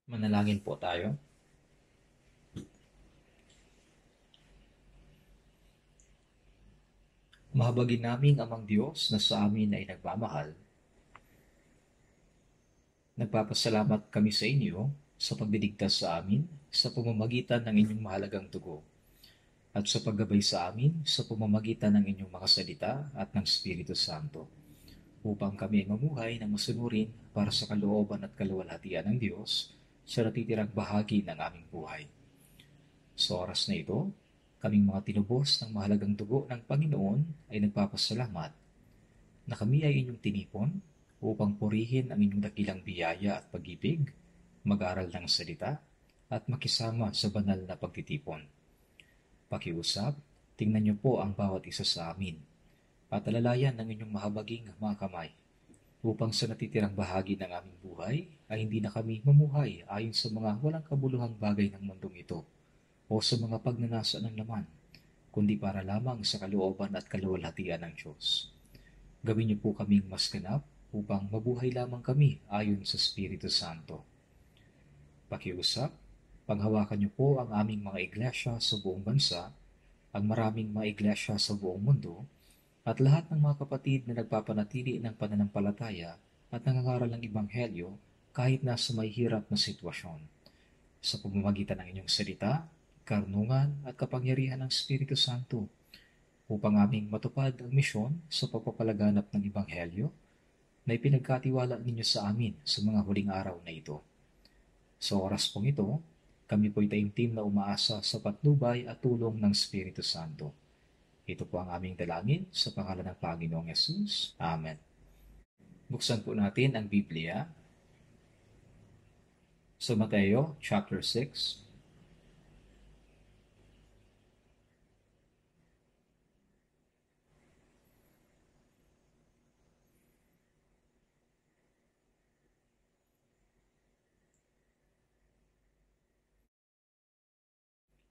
Manalangin po tayo. Mahabagin naming Amang Diyos na sa amin ay nagmamahal. Nagpapasalamat kami sa inyo sa pagdidigtas sa amin sa pamamagitan ng inyong mahalagang dugo at sa paggabay sa amin sa pamamagitan ng inyong mga salita at ng Espiritu Santo upang kami ay mamuhay na masunurin para sa kalooban at kaluwalhatian ng Diyos sa natitirang bahagi ng aming buhay. Sa oras na ito, kaming mga tinubos ng mahalagang dugo ng Panginoon ay nagpapasalamat na kami ay inyong tinipon upang purihin ang inyong dakilang biyaya at pag-ibig, mag-aral ng salita, at makisama sa banal na pagtitipon. Pakiusap, tingnan niyo po ang bawat isa sa amin at alalayan ng inyong mahabaging mga kamay upang sa natitirang bahagi ng aming buhay ay hindi na kami mamuhay ayon sa mga walang kabuluhang bagay ng mundong ito o sa mga pagnanasa ng laman, kundi para lamang sa kalooban at kaluwalhatian ng Diyos. Gawin niyo po kaming mas ganap upang mabuhay lamang kami ayon sa Espiritu Santo. Pakiusap, panghawakan niyo po ang aming mga iglesia sa buong bansa, ang maraming mga iglesia sa buong mundo, at lahat ng mga kapatid na nagpapanatili ng pananampalataya at nangangaral ng Ebanghelyo kahit nasa may hirap na sitwasyon. Sa pamamagitan ng inyong salita, karunungan at kapangyarihan ng Espiritu Santo upang aming matupad ang misyon sa pagpapalaganap ng Ebanghelyo na ipinagkatiwala ninyo sa amin sa mga huling araw na ito. Sa oras pong ito, kami po'y taimtim na umaasa sa patnubay at tulong ng Espiritu Santo. Ito po ang aming dalangin sa pangalan ng Panginoong Yesus. Amen. Buksan po natin ang Biblia sa Mateo chapter 6.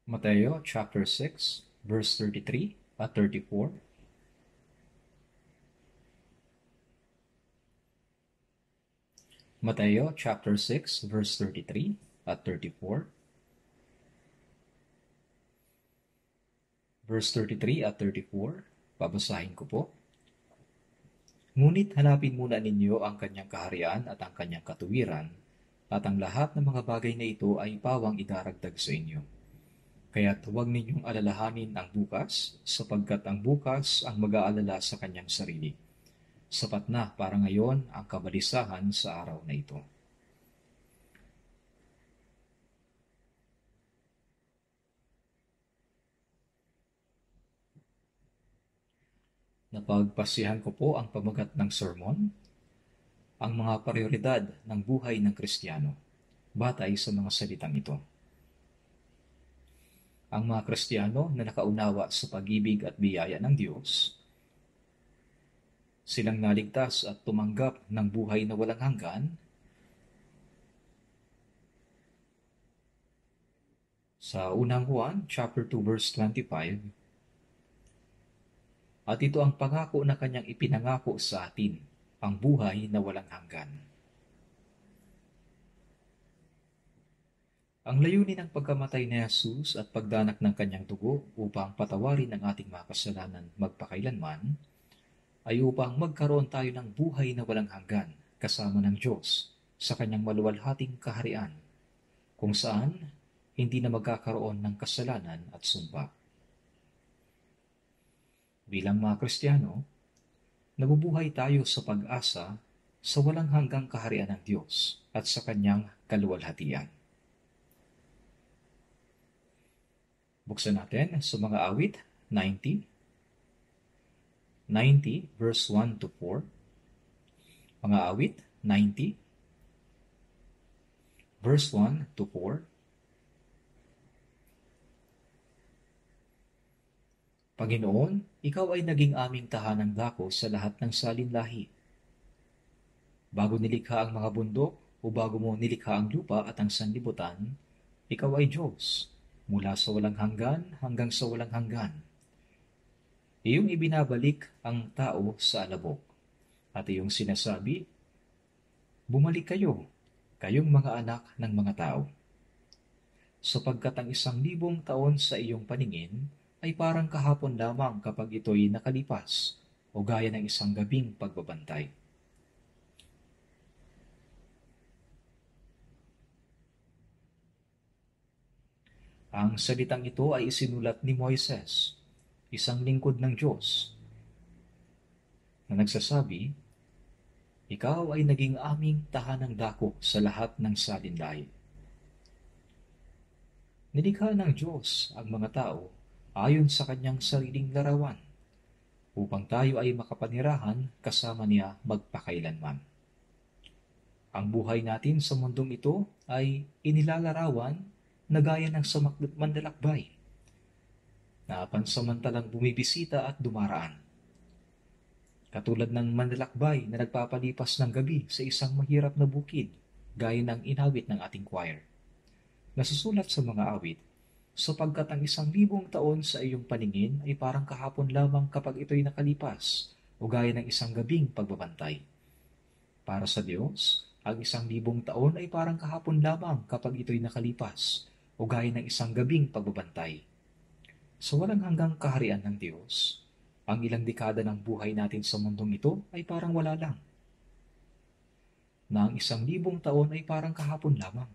Mateo chapter 6, verse 33 at 34. Mateo chapter 6, verse 33 at 34. Verse 33 at 34, babasahin ko po. Ngunit hanapin muna ninyo ang kanyang kaharian at ang kanyang katuwiran, at ang lahat ng mga bagay na ito ay pawang idaragdag sa inyo. Kaya't huwag ninyong alalahanin ang bukas, sapagkat ang bukas ang mag-aalala sa kanyang sarili. Sapat na para ngayon ang kabalisahan sa araw na ito. Napagpasihan ko po ang pamagat ng sermon, ang mga prioridad ng buhay ng Kristiyano, batay sa mga salitang ito. Ang mga Kristiyano na nakaunawa sa pag-ibig at biyaya ng Diyos, silang naligtas at tumanggap ng buhay na walang hanggan, sa unang Juan, chapter 2, verse 25, at ito ang pangako na kanyang ipinangako sa atin, ang buhay na walang hanggan. Ang layunin ng pagkamatay ni Jesus at pagdanak ng kanyang dugo upang patawarin ang ating mga kasalanan magpakailanman ay upang magkaroon tayo ng buhay na walang hanggan kasama ng Diyos sa kanyang maluwalhating kaharian, kung saan hindi na magkakaroon ng kasalanan at sumpa. Bilang mga Kristiyano, nabubuhay tayo sa pag-asa sa walang hanggang kaharian ng Diyos at sa kanyang kaluwalhatian. Buksan natin sa mga awit 90, verse 1 to 4. Mga awit 90, verse 1 to 4. Panginoon, ikaw ay naging aming tahanang dako sa lahat ng salinlahi. Bago nilikha ang mga bundok o bago mo nilikha ang lupa at ang sanlibutan, ikaw ay Diyos, mula sa walang hanggan hanggang sa walang hanggan. Iyong ibinabalik ang tao sa alabok, at iyong sinasabi, bumalik kayo, kayong mga anak ng mga tao, sapagkat ang 1,000 taon sa iyong paningin ay parang kahapon lamang kapag ito'y nakalipas, o gaya ng isang gabing pagbabantay. Ang salitang ito ay isinulat ni Moises, isang lingkod ng Diyos, na nagsasabi, "Ikaw ay naging aming tahanang dako sa lahat ng salinlahi." Nilikha ng Diyos ang mga tao ayon sa kanyang sariling larawan, upang tayo ay makapanirahan kasama niya magpakailanman. Ang buhay natin sa mundong ito ay inilalarawan na gaya ng sa manlalakbay, na pansamantalang bumibisita at dumaraan. Katulad ng manlalakbay na nagpapalipas ng gabi sa isang mahirap na bukid, gaya ng inawit ng ating choir. Nasusulat sa mga awit, sapagkat ang 1,000 taon sa iyong paningin ay parang kahapon lamang kapag ito'y nakalipas, o gaya ng isang gabing pagbabantay. Para sa Diyos, ang 1,000 taon ay parang kahapon lamang kapag ito'y nakalipas, o gaya ng isang gabing pagbabantay. Sa walang hanggang kaharian ng Diyos, ang ilang dekada ng buhay natin sa mundong ito ay parang wala lang, na ang 1,000 taon ay parang kahapon lamang.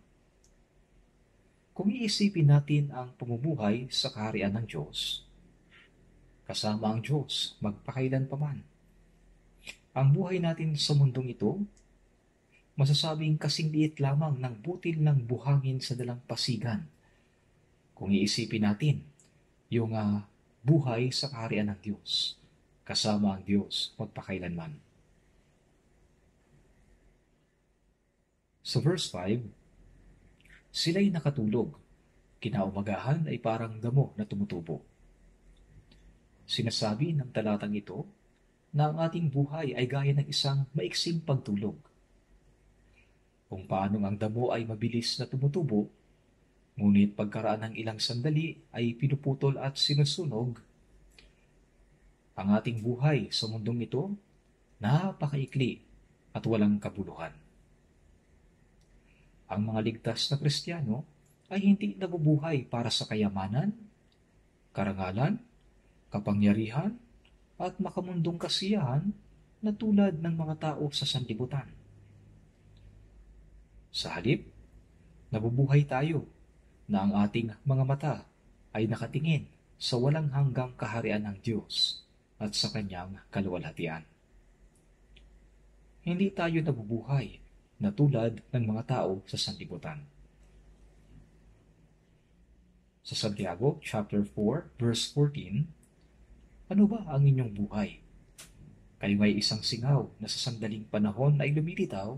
Kung iisipin natin ang pamumuhay sa kaharian ng Diyos, kasama ang Diyos magpakailanpaman, ang buhay natin sa mundong ito, masasabing kasing liit lamang ng butil ng buhangin sa dalampasigan. Kung iisipin natin yung buhay sa kaharian ng Diyos, kasama ang Diyos magpakailanman. Sa verse 5, sila'y nakatulog, kinaumagahan ay parang damo na tumutubo. Sinasabi ng talatang ito na ang ating buhay ay gaya ng isang maiksing pagtulog. Kung paano ang damo ay mabilis na tumutubo, ngunit pagkaraan ng ilang sandali ay pinuputol at sinusunog, ang ating buhay sa mundong ito napakaikli at walang kabuluhan. Ang mga ligtas na Kristiyano ay hindi nabubuhay para sa kayamanan, karangalan, kapangyarihan, at makamundong kasiyahan na tulad ng mga tao sa sanlibutan. Sa halip, nabubuhay tayo na ang ating mga mata ay nakatingin sa walang hanggang kaharian ng Diyos at sa kanyang kaluwalhatian. Hindi tayo nabubuhay na tulad ng mga tao sa sanlibutan. Sa Santiago chapter 4 verse 14, ano ba ang inyong buhay? Kayo ay isang singaw na sa sandaling panahon ay lumilitaw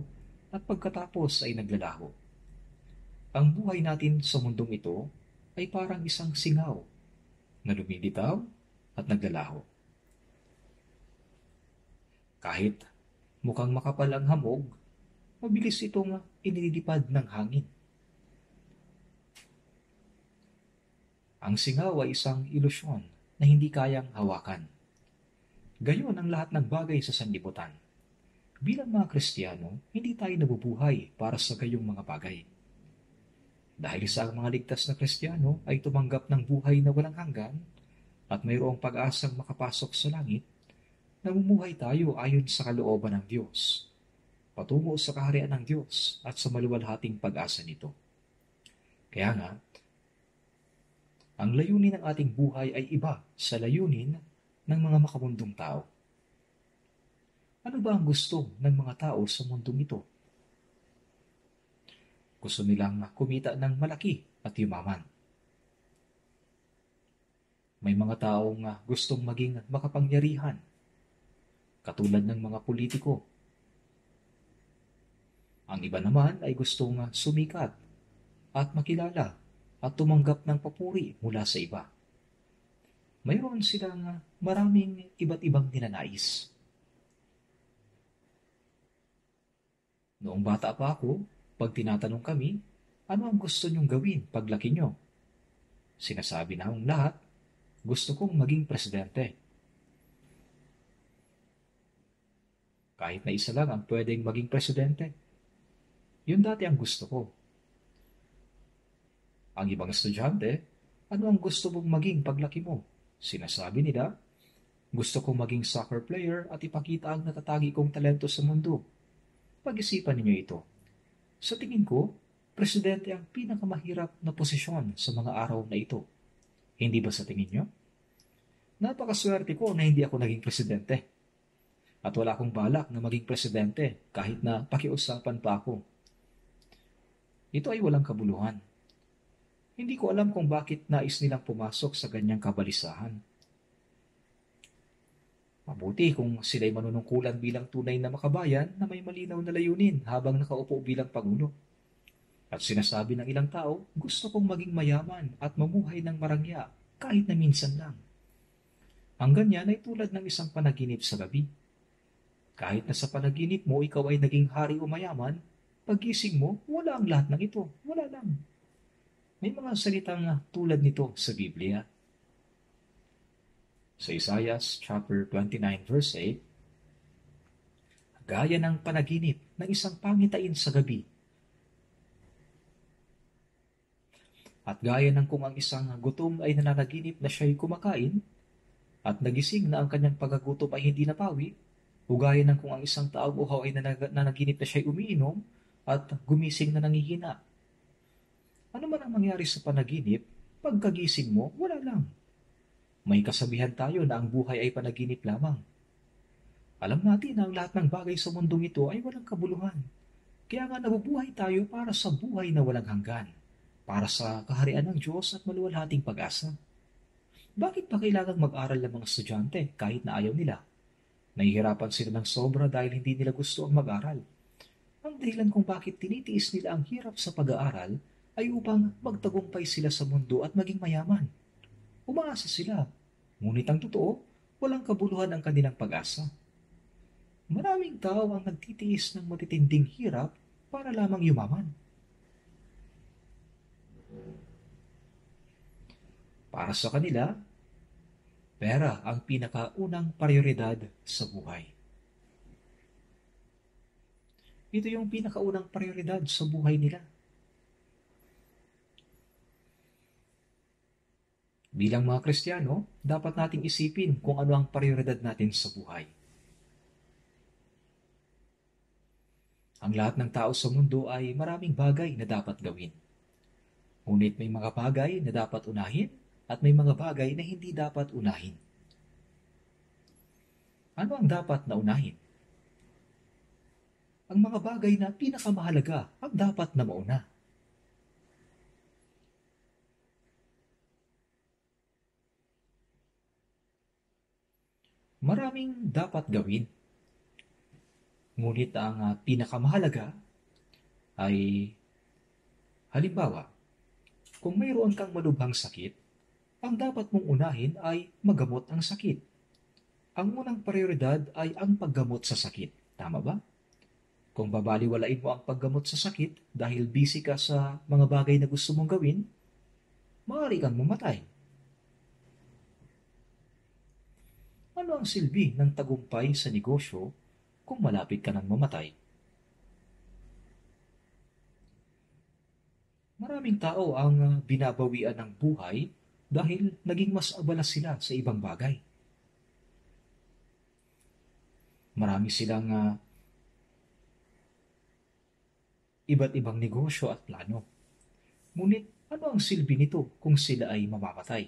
at pagkatapos ay naglalaho. Ang buhay natin sa mundong ito ay parang isang singaw na lumilitaw at naglalaho. Kahit mukhang makapal ang hamog, mabilis itong inililipad ng hangin. Ang singaw ay isang ilusyon na hindi kayang hawakan. Gayon ang lahat ng bagay sa sanlibutan. Bilang mga Kristiyano, hindi tayo nabubuhay para sa gayong mga bagay. Dahil sa mga ligtas na Kristiyano ay tumanggap ng buhay na walang hanggan at mayroong pag-asang makapasok sa langit, namumuhay tayo ayon sa kalooban ng Diyos, patungo sa kaharian ng Diyos at sa maluwalhating pag-asa nito. Kaya nga, ang layunin ng ating buhay ay iba sa layunin ng mga makamundong tao. Ano ba ang gusto ng mga tao sa mundong ito? Gusto nilang kumita ng malaki at yumaman. May mga taong gustong maging makapangyarihan, katulad ng mga politiko. Ang iba naman ay gustong sumikat at makilala at tumanggap ng papuri mula sa iba. Mayroon silang maraming iba't ibang ninanais. Noong bata pa ako, pag tinatanong kami, ano ang gusto niyong gawin paglaki niyo? Sinasabi ng lahat, gusto kong maging presidente. Kahit na isa lang ang pwedeng maging presidente. Yun dati ang gusto ko. Ang ibang estudyante, ano ang gusto mong maging paglaki mo? Sinasabi nila, gusto kong maging soccer player at ipakita ang natatagi kong talento sa mundo. Pag-isipan ninyo ito. Sa tingin ko, presidente ang pinakamahirap na posisyon sa mga araw na ito. Hindi ba sa tingin nyo? Napakaswerte ko na hindi ako naging presidente. At wala akong balak na maging presidente kahit na pakiusapan pa ako. Ito ay walang kabuluhan. Hindi ko alam kung bakit nais nilang pumasok sa ganyang kabalisahan. Mabuti kung sila'y manunungkulan bilang tunay na makabayan na may malinaw na layunin habang nakaupo bilang Pangulo. At sinasabi ng ilang tao, gusto kong maging mayaman at mamuhay ng marangya kahit na minsan lang. Ang ganyan ay tulad ng isang panaginip sa gabi. Kahit na sa panaginip mo ikaw ay naging hari o mayaman, paggising mo, wala ang lahat ng ito. Wala lang. May mga salitang tulad nito sa Biblia. Sa Isaiah chapter 29 verse 8, gaya ng panaginip ng isang pangitain sa gabi, at gaya ng kung ang isang gutom ay nananaginip na siya'y kumakain, at nagising na ang kanyang pagkagutom ay hindi napawi, o gaya ng kung ang isang taong uhaw ay nanaginip na siya'y umiinom, at gumising na nangihina. Ano man ang mangyari sa panaginip, pagkagising mo, wala lang. May kasabihan tayo na ang buhay ay panaginip lamang. Alam natin na ang lahat ng bagay sa mundong ito ay walang kabuluhan. Kaya nga nabubuhay tayo para sa buhay na walang hanggan, para sa kaharian ng Diyos at maluwalhating pag-asa. Bakit pa kailangang mag-aral ng mga estudyante kahit na ayaw nila? Nahihirapan sila ng sobra dahil hindi nila gusto ang mag-aral. Ang dahilan kung bakit tinitiis nila ang hirap sa pag-aaral ay upang magtagumpay sila sa mundo at maging mayaman. Umaasa sila. Ngunit ang totoo, walang kabuluhan ang kanilang pag-asa. Maraming tao ang nagtitiis ng matitinding hirap para lamang yumaman. Para sa kanila, pera ang pinakaunang prioridad sa buhay. Ito yung pinakaunang prioridad sa buhay nila. Bilang mga Kristiyano, dapat nating isipin kung ano ang prioridad natin sa buhay. Ang lahat ng tao sa mundo ay maraming bagay na dapat gawin. Ngunit may mga bagay na dapat unahin at may mga bagay na hindi dapat unahin. Ano ang dapat na unahin? Ang mga bagay na pinakamahalaga ang dapat na mauna. Maraming dapat gawin. Ngunit ang pinakamahalaga ay, halimbawa, kung mayroon kang malubhang sakit, ang dapat mong unahin ay magamot ang sakit. Ang unang prioridad ay ang paggamot sa sakit. Tama ba? Kung babaliwalain mo ang paggamot sa sakit dahil busy ka sa mga bagay na gusto mong gawin, maaari kang mamatay. Ano ang silbi ng tagumpay sa negosyo kung malapit ka nang mamatay? Maraming tao ang binabawian ng buhay dahil naging mas abala sila sa ibang bagay. Marami silang iba't ibang negosyo at plano. Ngunit ano ang silbi nito kung sila ay mamamatay?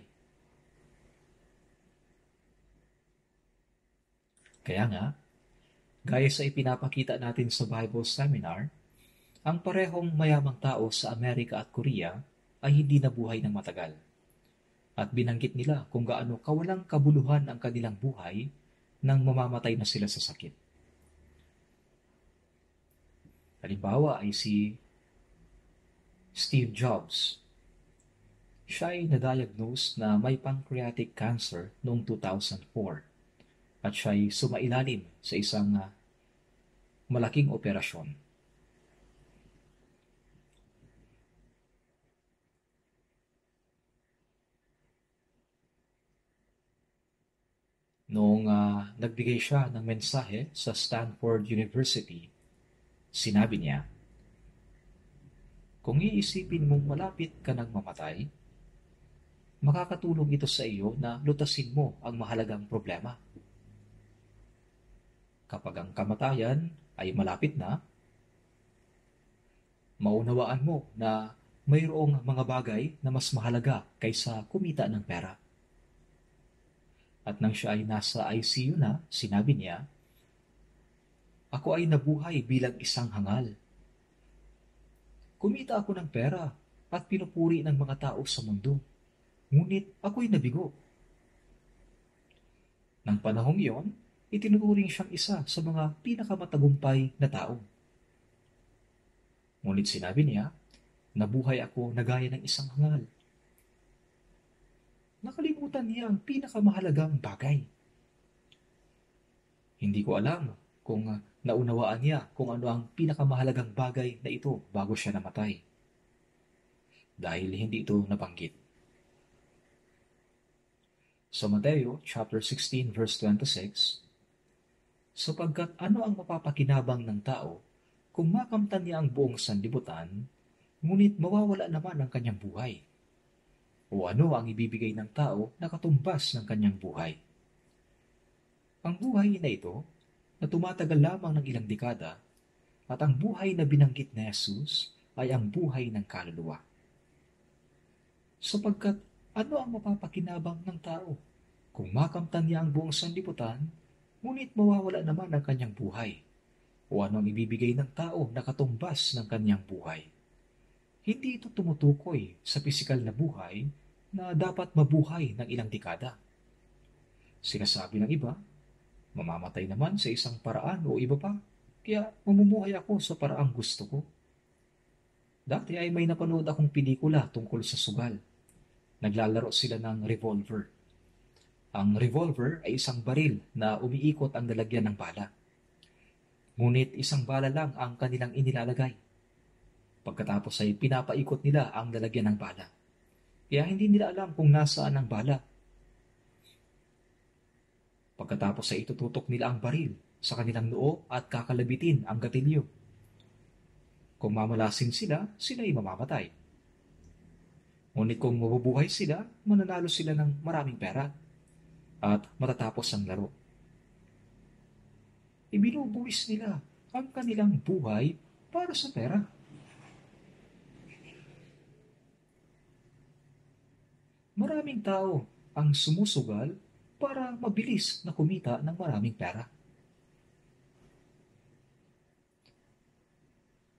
Kaya nga, gaya sa ipinapakita natin sa Bible Seminar, ang parehong mayamang tao sa Amerika at Korea ay hindi nabuhay ng matagal. At binanggit nila kung gaano kawalang kabuluhan ang kanilang buhay nang mamamatay na sila sa sakit. Halimbawa ay si Steve Jobs. Siya ay na-diagnose na may pancreatic cancer noong 2004 at siya ay sumailalim sa isang malaking operasyon. Noong nagbigay siya ng mensahe sa Stanford University, sinabi niya, Kung iisipin mong malapit ka nang mamatay, makakatulong ito sa iyo na lutasin mo ang mahalagang problema. Kapag ang kamatayan ay malapit na, maunawaan mo na mayroong mga bagay na mas mahalaga kaysa kumita ng pera. At nang siya ay nasa ICU na, sinabi niya, "Ako ay nabuhay bilang isang hangal. Kumita ako ng pera at pinupuri ng mga tao sa mundo. Ngunit ako'y nabigo." Nang panahong iyon, itinuturing siyang isa sa mga pinakamatagumpay na tao. Ngunit sinabi niya, "Nabuhay ako na gaya ng isang hangal." Nakalimutan niya ang pinakamahalagang bagay. Hindi ko alam kung naunawaan niya kung ano ang pinakamahalagang bagay na ito bago siya namatay. Dahil hindi ito nabanggit. Sa Mateo chapter 16 verse 26, sapagkat ano ang mapapakinabang ng tao kung makamtan niya ang buong sanlibutan, ngunit mawawala naman ang kanyang buhay? O ano ang ibibigay ng tao na katumbas ng kanyang buhay? Ang buhay na ito, na tumatagal lamang ng ilang dekada, at ang buhay na binanggit na Jesus ay ang buhay ng kaluluwa. Sapagkat ano ang mapapakinabang ng tao kung makamtan niya ang buong sanlibutan, ngunit mawawala naman ang kanyang buhay? O ano ang ibibigay ng tao na katumbas ng kanyang buhay? Hindi ito tumutukoy sa pisikal na buhay na dapat mabuhay ng ilang dekada. Sinasabi ng iba, mamamatay naman sa isang paraan o iba pa, kaya mamumuhay ako sa paraang gusto ko. Dati ay may napanood akong pelikula tungkol sa sugal. Naglalaro sila ng revolver. Ang revolver ay isang baril na umiikot ang lalagyan ng bala. Ngunit isang bala lang ang kanilang inilalagay. Pagkatapos ay pinapaikot nila ang lalagyan ng bala. Kaya hindi nila alam kung nasaan ang bala. Pagkatapos ay itututok nila ang baril sa kanilang noo at kakalabitin ang gatilyo. Kung mamalasin sila, sila ay mamamatay. Ngunit kung mabubuhay sila, mananalo sila ng maraming pera at matatapos ang laro. Ibinubuwis nila ang kanilang buhay para sa pera. Maraming tao ang sumusugal para mabilis na kumita ng maraming pera.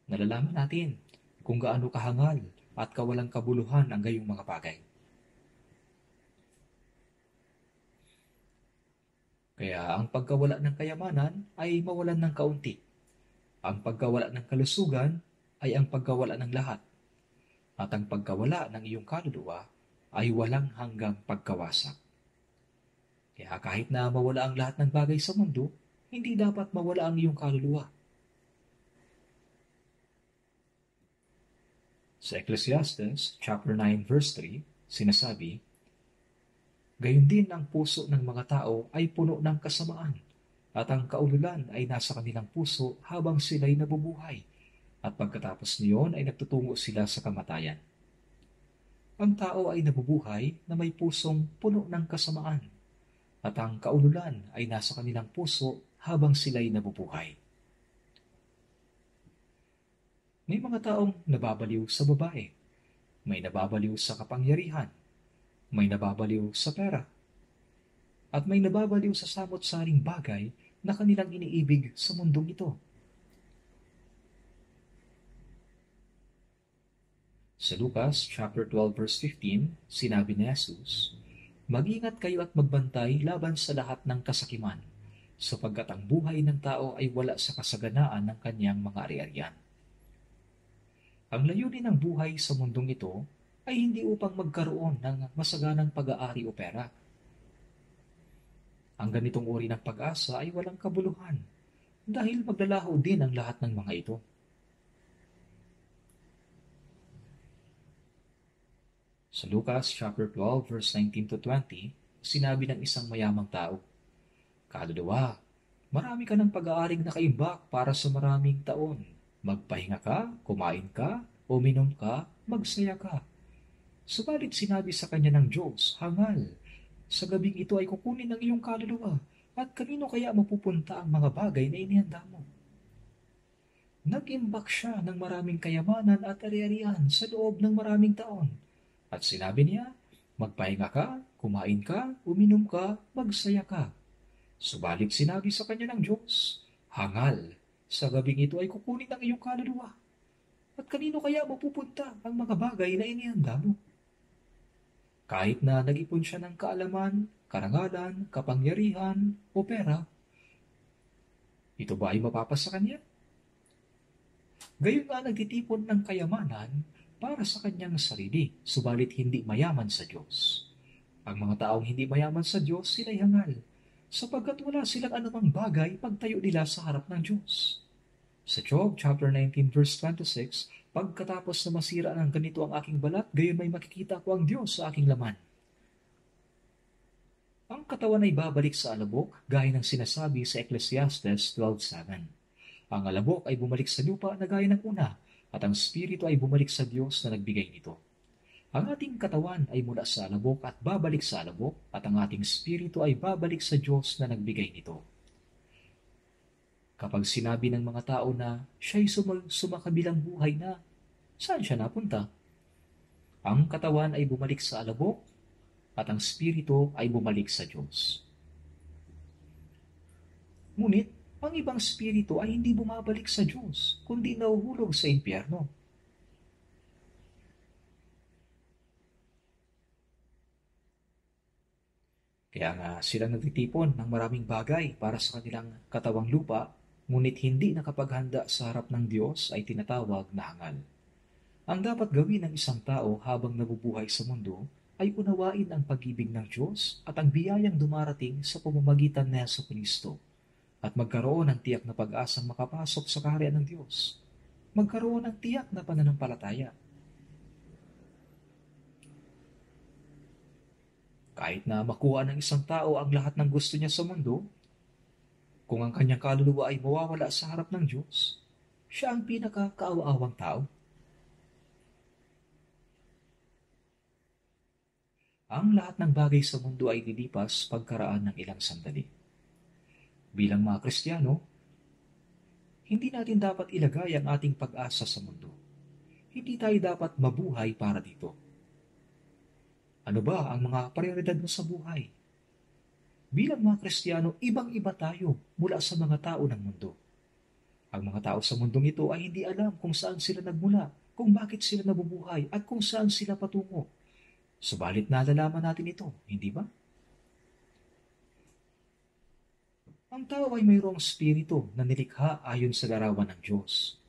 Nalalaman natin kung gaano kahangal at kawalang kabuluhan ang gayong mga bagay. Kaya ang pagkawala ng kayamanan ay mawalan ng kaunti. Ang pagkawala ng kalusugan ay ang pagkawala ng lahat. At ang pagkawala ng iyong kaluluwa ay walang hanggang pagkawasak. Kaya kahit na mawala ang lahat ng bagay sa mundo, hindi dapat mawala ang iyong kaluluwa. Sa Ecclesiastes chapter 9 verse 3, sinasabi, "Gayon din ang puso ng mga tao ay puno ng kasamaan, at ang kaululan ay nasa kanilang puso habang sila'y nabubuhay, at pagkatapos niyon ay nagtutungo sila sa kamatayan." Ang tao ay nabubuhay na may pusong puno ng kasamaan, at ang kaululan ay nasa kanilang puso habang sila'y nabubuhay. May mga taong nababaliw sa babae, may nababaliw sa kapangyarihan, may nababaliw sa pera, at may nababaliw sa samot-saring bagay na kanilang iniibig sa mundong ito. Sa Lucas chapter 12 verse 15, sinabi ni Jesus, "Mag-ingat kayo at magbantay laban sa lahat ng kasakiman, sapagkat ang buhay ng tao ay wala sa kasaganaan ng kanyang mga ari-arian." Ang layunin ng buhay sa mundong ito ay hindi upang magkaroon ng masaganang pag-aari o pera. Ang ganitong uri ng pag-asa ay walang kabuluhan dahil maglalaho din ang lahat ng mga ito. Sa Lucas chapter 12 verse 19 to 20, sinabi ng isang mayamang tao, "Kaluluwa, marami ka ng pag-aaring nakaimbak para sa maraming taon. Magpahinga ka, kumain ka, uminom ka, magsaya ka. Subalit sinabi sa kanya ng Diyos, hangal, sa gabing ito ay kukunin ng iyong kaluluwa, at kanino kaya mapupunta ang mga bagay na inihanda mo? Nag-imbak siya ng maraming kayamanan at ari-arian sa loob ng maraming taon. At sinabi niya, magpahinga ka, kumain ka, uminom ka, magsaya ka. Subalit sinabi sa kanya ng Diyos, hangal, sa gabing ito ay kukunin ng iyong kaluluwa. At kanino kaya mapupunta ang mga bagay na inihanda mo? Kahit na nag-ipon siya ng kaalaman, karangalan, kapangyarihan, o pera, ito ba ay mapapasa kanya? Gayon nga nagtitipon ng kayamanan para sa kanyang sarili, subalit hindi mayaman sa Diyos. Ang mga taong hindi mayaman sa Diyos, sila'y hangal, sapagkat wala silang anumang bagay pagtayo nila sa harap ng Diyos. Sa Job chapter 19 verse 26, pagkatapos na masira ng ganito ang aking balat, gayon may makikita ko ang Diyos sa aking laman. Ang katawan ay babalik sa alabok, gaya ng sinasabi sa Ecclesiastes 12:7. Ang alabok ay bumalik sa lupa na gaya ng una, at ang spirito ay bumalik sa Diyos na nagbigay nito. Ang ating katawan ay mula sa alabok at babalik sa alabok, at ang ating spirito ay babalik sa Diyos na nagbigay nito. Kapag sinabi ng mga tao na siya'y sumakabilang buhay na, saan siya napunta? Ang katawan ay bumalik sa alabok, at ang spirito ay bumalik sa Diyos. Ngunit, ang ibang spirito ay hindi bumabalik sa Diyos, kundi nahuhulog sa impyerno. Kaya nga silang nagtitipon ng maraming bagay para sa kanilang katawang lupa, ngunit hindi nakapaghanda sa harap ng Diyos ay tinatawag na hangal. Ang dapat gawin ng isang tao habang nabubuhay sa mundo ay unawain ang pag-ibig ng Diyos at ang biyayang dumarating sa pamamagitan ni Jesucristo at magkaroon ng tiyak na pag-asang makapasok sa kaharian ng Diyos. Magkaroon ng tiyak na pananampalataya. Kahit na makuha ng isang tao ang lahat ng gusto niya sa mundo, kung ang kanyang kaluluwa ay mawawala sa harap ng Diyos, siya ang pinakakaawa-awang tao. Ang lahat ng bagay sa mundo ay lilipas pagkaraan ng ilang sandali. Bilang mga Kristiyano, hindi natin dapat ilagay ang ating pag-asa sa mundo. Hindi tayo dapat mabuhay para dito. Ano ba ang mga prioridad mo sa buhay? Bilang mga Kristiyano, ibang-iba tayo mula sa mga tao ng mundo. Ang mga tao sa mundong ito ay hindi alam kung saan sila nagmula, kung bakit sila nabubuhay, at kung saan sila patungo. Subalit nalalaman natin ito, hindi ba? Ang tao ay mayroong spirito na nilikha ayon sa larawan ng Diyos.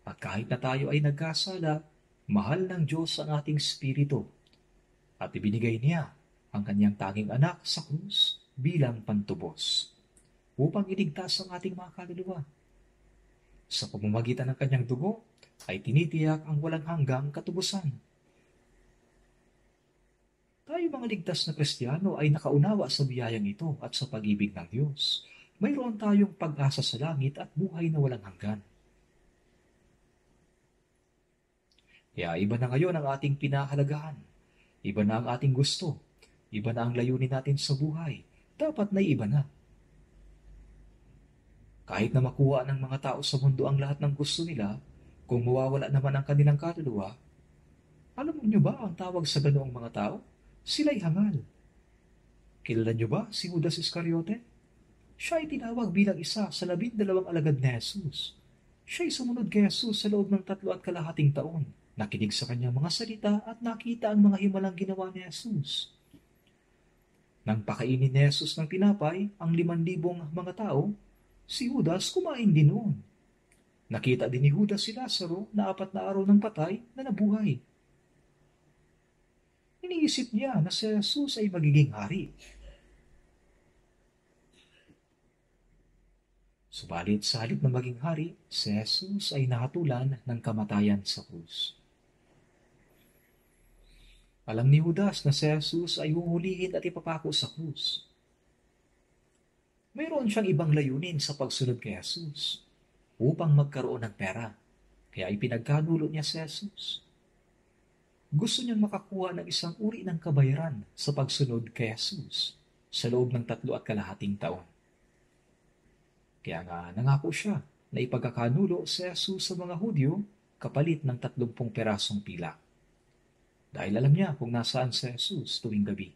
At kahit na tayo ay nagkasala, mahal ng Diyos ang ating spirito. At ibinigay niya ang kanyang tanging anak sa krus bilang pantubos upang iligtas ang ating mga kaluluwa. Sa pamamagitan ng kanyang dugo ay tinitiyak ang walang hanggang katubusan. Tayo mga ligtas na Kristiyano ay nakaunawa sa biyayang ito at sa pag-ibig ng Diyos. Mayroon tayong pag-asa sa langit at buhay na walang hanggan. Kaya iba na ngayon ang ating pinahalagahan. Iba na ang ating gusto. Iba na ang layunin natin sa buhay. Dapat na iba na. Kahit na makuha ng mga tao sa mundo ang lahat ng gusto nila, kung mawawala naman ang kanilang kaluluwa, alam niyo ba ang tawag sa ganoong mga tao? Sila'y hangal. Kilala niyo ba si Judas Iscariote? Siya ay tinawag bilang isa sa 12 alagad ni Jesus. Siya ay sumunod kay Jesus sa loob ng 3.5 taon. Nakinig sa kanyang mga salita at nakita ang mga himalang ginawa ni Jesus. Nang pakainin ni Jesus ng tinapay ang 5,000 mga tao, si Judas kumain din noon. Nakita din ni Judas si Lazaro na 4 na araw ng patay na nabuhay. Iniisip niya na si Jesus ay magiging hari. Subalit sa halip na maging hari, si Jesus ay nahatulan ng kamatayan sa krus. Alam ni Judas na si Jesus ay huhulihin at ipapako sa krus. Mayroon siyang ibang layunin sa pagsunod kay Jesus upang magkaroon ng pera. Kaya ipinagkanulo niya si Jesus. Gusto niyang makakuha ng isang uri ng kabayaran sa pagsunod kay Jesus sa loob ng 3.5 taon. Kaya nga nangako siya na ipagkakanulo si Jesus sa mga Hudyo kapalit ng 30 pirasong pila. Dahil alam niya kung nasaan si Jesus tuwing gabi.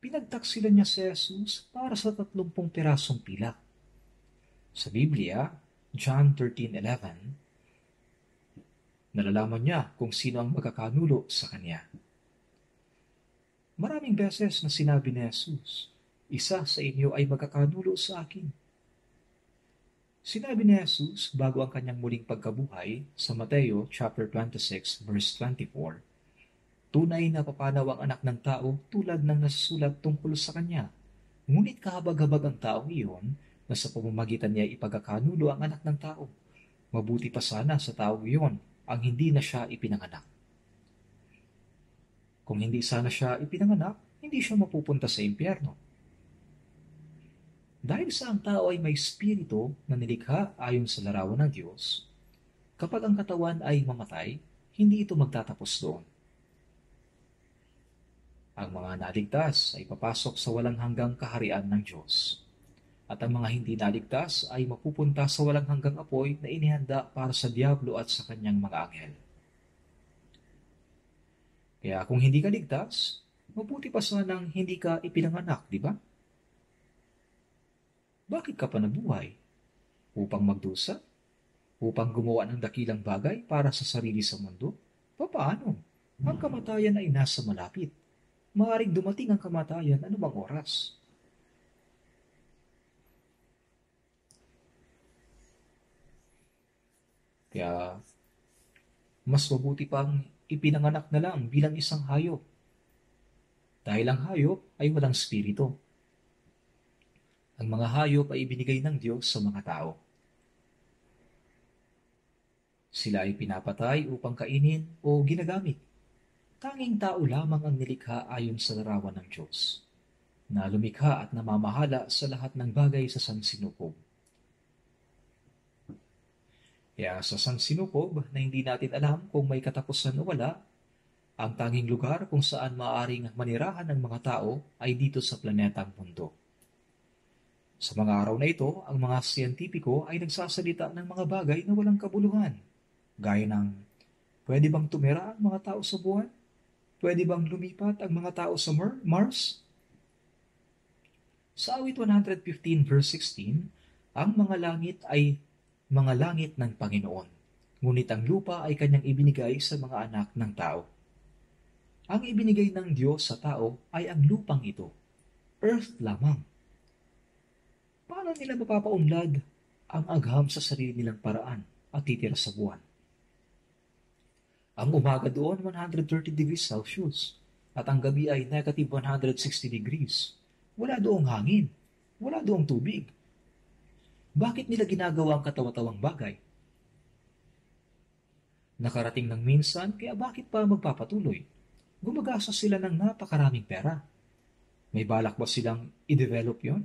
Pinagtaksilan niya si Jesus para sa 30 pirasong pila. Sa Biblia, John 13:11, nalalaman niya kung sino ang magkakanulo sa kanya. Maraming beses na sinabi ni Jesus, isa sa inyo ay magkakanulo sa akin. Sinabi ni Jesus bago ang kanyang muling pagkabuhay sa Mateo chapter 26 verse 24, tunay na papanaw ang anak ng tao tulad ng nasusulat tungkol sa kanya. Ngunit kahabag-habag ang taong iyon na sa pamamagitan niya ipagkakanulo ang anak ng tao. Mabuti pa sana sa taong iyon ang hindi na siya ipinanganak. Kung hindi sana siya ipinanganak, hindi siya mapupunta sa impyerno. Dahil sa ang tao ay may espiritu na nilikha ayon sa larawan ng Diyos, kapag ang katawan ay mamatay, hindi ito magtatapos doon. Ang mga naligtas ay papasok sa walang hanggang kaharian ng Diyos. At ang mga hindi naligtas ay mapupunta sa walang hanggang apoy na inihanda para sa Diablo at sa kanyang mga anghel. Kaya kung hindi ka ligtas, mabuti pa sanang hindi ka ipinanganak, di ba? Bakit ka pa nabuhay? Upang magdusa? Upang gumawa ng dakilang bagay para sa sarili sa mundo? Paano? Ang kamatayan ay nasa malapit. Maaaring dumating ang kamatayan anumang oras. Kaya, mas mabuti pang ipinanganak na lang bilang isang hayop. Dahil ang hayop ay walang spirito. Ang mga hayop ay ibinigay ng Diyos sa mga tao. Sila ay pinapatay upang kainin o ginagamit. Tanging tao lamang ang nilikha ayon sa larawan ng Diyos, na lumikha at namamahala sa lahat ng bagay sa sansinukob. Kaya sa sansinukob na hindi natin alam kung may katapusan o wala, ang tanging lugar kung saan maaaring manirahan ng mga tao ay dito sa planetang mundo. Sa mga araw na ito, ang mga siyentipiko ay nagsasalita ng mga bagay na walang kabuluhan, gaya ng, pwede bang tumira ang mga tao sa buwan? Pwede bang lumipat ang mga tao sa Mars? Sa awit 115 verse 16, ang mga langit ay mga langit ng Panginoon, ngunit ang lupa ay kanyang ibinigay sa mga anak ng tao. Ang ibinigay ng Diyos sa tao ay ang lupang ito, earth lamang. Paano nila mapapaunlad ang agham sa sarili nilang paraan at titira sa buwan? Ang umaga doon 130 degrees Celsius at ang gabi ay negative 160 degrees. Wala doong hangin, wala doong tubig. Bakit nila ginagawa ang katawa-tawang bagay? Nakarating ng minsan, kaya bakit pa magpapatuloy? Gumagasa sila ng napakaraming pera. May balak ba silang i-develop yon?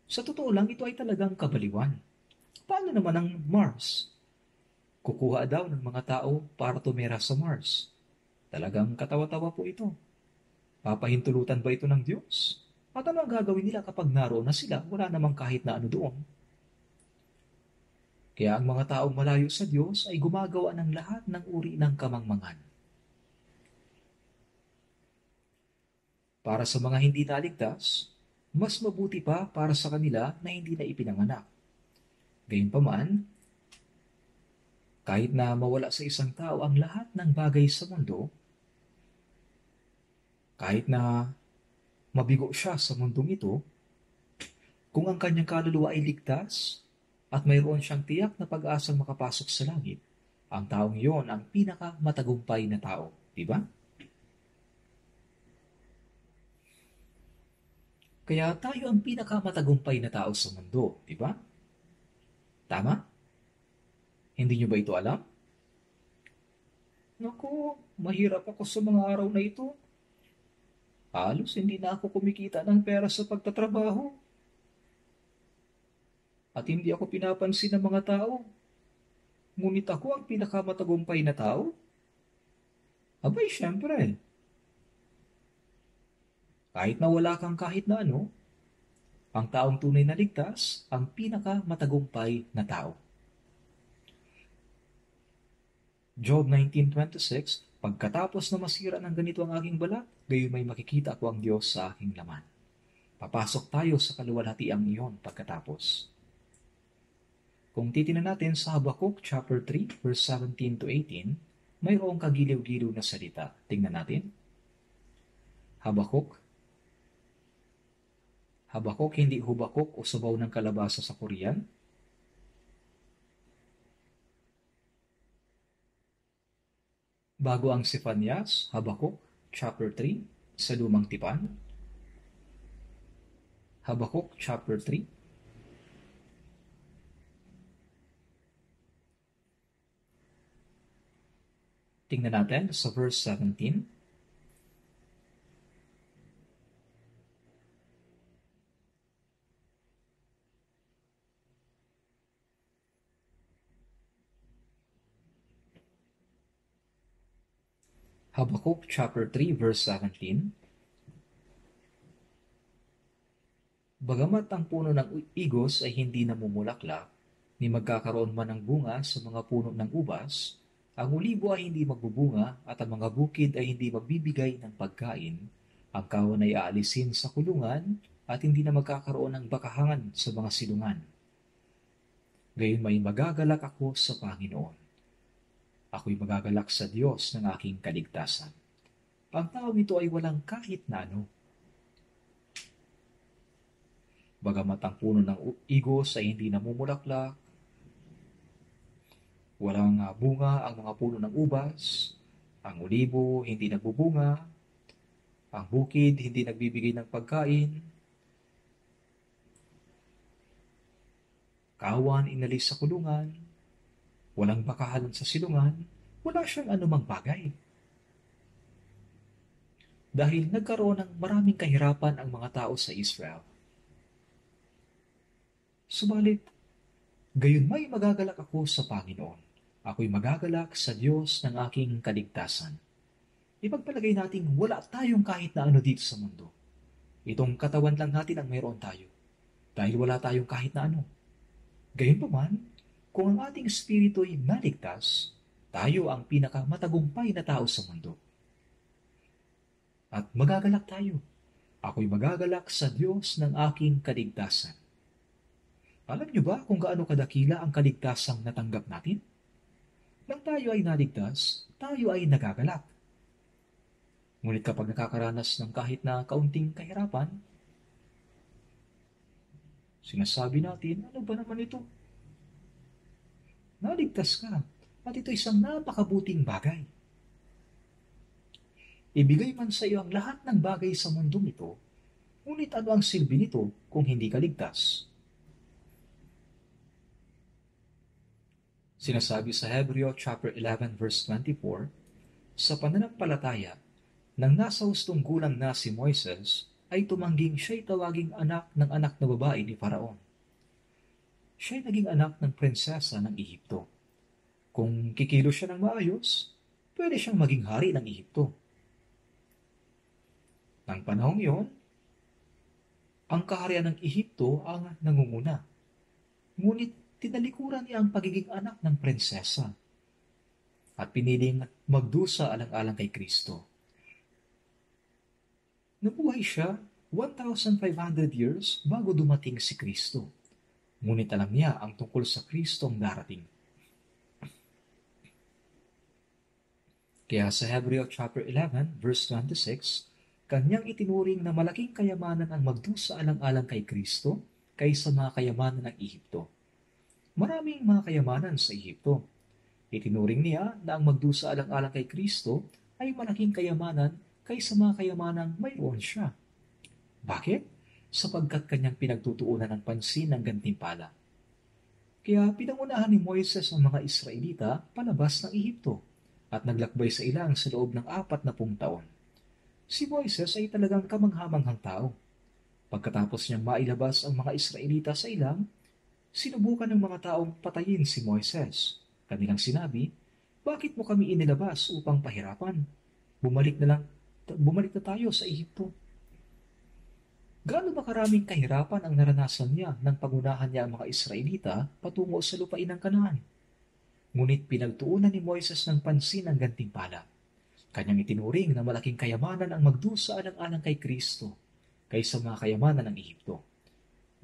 Sa totoo lang, ito ay talagang kabaliwan. Paano naman ang Mars? Kukuha daw ng mga tao para tumira sa Mars. Talagang katawa-tawa po ito. Papahintulutan ba ito ng Diyos? At ano ang gagawin nila kapag naroon na sila? Wala namang kahit na ano doon. Kaya ang mga taong malayo sa Diyos ay gumagawa ng lahat ng uri ng kamangmangan. Para sa mga hindi naligtas, mas mabuti pa para sa kanila na hindi na ipinanganak. Gayunpaman, kahit na mawala sa isang tao ang lahat ng bagay sa mundo, kahit na mabigo siya sa mundong ito, kung ang kanyang kaluluwa ay ligtas at mayroon siyang tiyak na pag-asang makapasok sa langit, ang taong iyon ang pinakamatagumpay na tao. Diba? Kaya tayo ang pinakamatagumpay na tao sa mundo. Diba? Tama? Hindi nyo ba ito alam? Naku, mahirap ako sa mga araw na ito. Halos hindi na ako kumikita ng pera sa pagtatrabaho. at hindi ako pinapansin ng mga tao. Ngunit ako ang pinakamatagumpay na tao? Abay, syempre. Kahit na wala kang kahit na ano, ang taong tunay na ligtas ang pinakamatagumpay na tao. Job 19:26, pagkatapos na masira ng ganito ang aking balat, gayon may makikita ko ang Diyos sa aking laman. Papasok tayo sa kaluwalhatiang iyon pagkatapos. Kung titingnan natin sa Habakkuk chapter 3 verse 17 to 18, mayroong kagiliw-giliw na salita. Tingnan natin. Habakkuk. Habakuk, hindi hubakuk o sabaw ng kalabasa sa Korean. Bago ang Sefanyas, Habakuk, chapter 3, sa Lumang Tipan. Habakuk, chapter 3. Tingnan natin sa verse 17. Habakuk chapter 3 verse 17. Bagamat ang puno ng igos ay hindi namumulaklak, ni magkakaroon man ng bunga sa mga puno ng ubas, ang ulibo ay hindi magbubunga at ang mga bukid ay hindi magbibigay ng pagkain, ang kawan ay aalisin sa kulungan at hindi na magkakaroon ng bakahangan sa mga silungan. Gayon may magagalak ako sa Panginoon. Ako'y magagalak sa Diyos ng aking kaligtasan. Ang taong ito ay walang kahit na ano. Bagamat ang puno ng igos ay hindi namumulaklak, walang bunga ang mga puno ng ubas, ang olibo hindi nagbubunga, ang bukid hindi nagbibigay ng pagkain, kawan inalis sa kulungan, walang bakahalan sa silungan, wala siyang anumang bagay. Dahil nagkaroon ng maraming kahirapan ang mga tao sa Israel. Subalit, gayon may magagalak ako sa Panginoon. Ako'y magagalak sa Diyos ng aking kaligtasan. Ipagpalagay natin wala tayong kahit na ano dito sa mundo. Itong katawan lang natin ang mayroon tayo. Dahil wala tayong kahit na ano. Gayon pa man, kung ang ating espiritu ay naligtas, tayo ang pinakamatagumpay na tao sa mundo. At magagalak tayo. Ako'y magagalak sa Diyos ng aking kaligtasan. Alam niyo ba kung gaano kadakila ang kaligtasang natanggap natin? Nang tayo ay naligtas, tayo ay nagagalak. Ngunit kapag nakakaranas ng kahit na kaunting kahirapan, sinasabi natin, ano ba naman ito? Naligtas ka, at ito isang napakabuting bagay. Ibigay man sa iyo ang lahat ng bagay sa mundong ito, ngunit ano ang silbi nito kung hindi ka ligtas? Sinasabi sa Hebreo chapter 11 verse 24, sa pananampalataya, nang nasa hustong gulang na si Moises, ay tumangging siya'y tawaging anak ng anak na babae ni Faraon. Siya'y naging anak ng prinsesa ng Ehipto. Kung kikilo siya ng maayos, pwede siyang maging hari ng Ehipto. Nang panahong iyon, ang kaharian ng Ehipto ang nangunguna. Ngunit tinalikuran niya ang pagiging anak ng prinsesa at piniling magdusa alang-alang kay Kristo. Nabuhay siya 1,500 years bago dumating si Kristo. Ngunit alam niya ang tungkol sa Kristong darating. Kaya sa Hebreo chapter 11 verse 26, kanyang itinuring na malaking kayamanan ang magdusa alang-alang kay Kristo kaysa mga kayamanan ng Ehipto. Maraming mga kayamanan sa Ehipto. Itinuring niya na ang magdusa alang-alang kay Kristo ay malaking kayamanan kaysa mga kayamanang mayroon siya. Bakit? Sapagkat kanyang pinagtutuunan ng pansin ng gantimpala. Kaya pinangunahan ni Moises ang mga Israelita palabas ng Ehipto at naglakbay sa ilang sa loob ng 40 taon. Si Moises ay talagang kamanghamanghang tao. Pagkatapos niyang mailabas ang mga Israelita sa ilang, Sinubukan ng mga taong patayin si Moises. Kanilang sinabi, bakit mo kami inilabas upang pahirapan? Bumalik na lang, bumalik na tayo sa Ehipto. Gaano ba karaming kahirapan ang naranasan niya nang pangunahan niya ang mga Israelita patungo sa lupain ng Kanaan? Ngunit pinagtuunan ni Moises ng pansin ang gantimpala. Kanyang itinuring na malaking kayamanan ang magdusa alang-alang kay Kristo kaysa mga kayamanan ng Ehipto.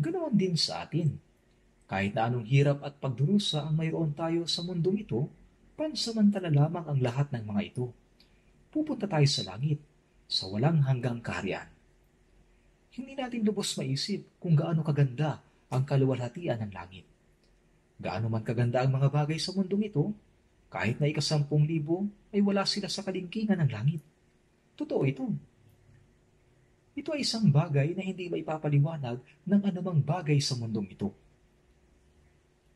Ganoon din sa atin. Kahit na anong hirap at pagdurusa ang mayroon tayo sa mundong ito, pansamantala lamang ang lahat ng mga ito. Pupunta tayo sa langit, sa walang hanggang kaharian. Hindi natin lubos maisip kung gaano kaganda ang kaluwalhatian ng langit. Gaano man kaganda ang mga bagay sa mundong ito, kahit na 10,000 ay wala sila sa kalingkingan ng langit. Totoo ito. Ito ay isang bagay na hindi maipapaliwanag ng anumang bagay sa mundong ito.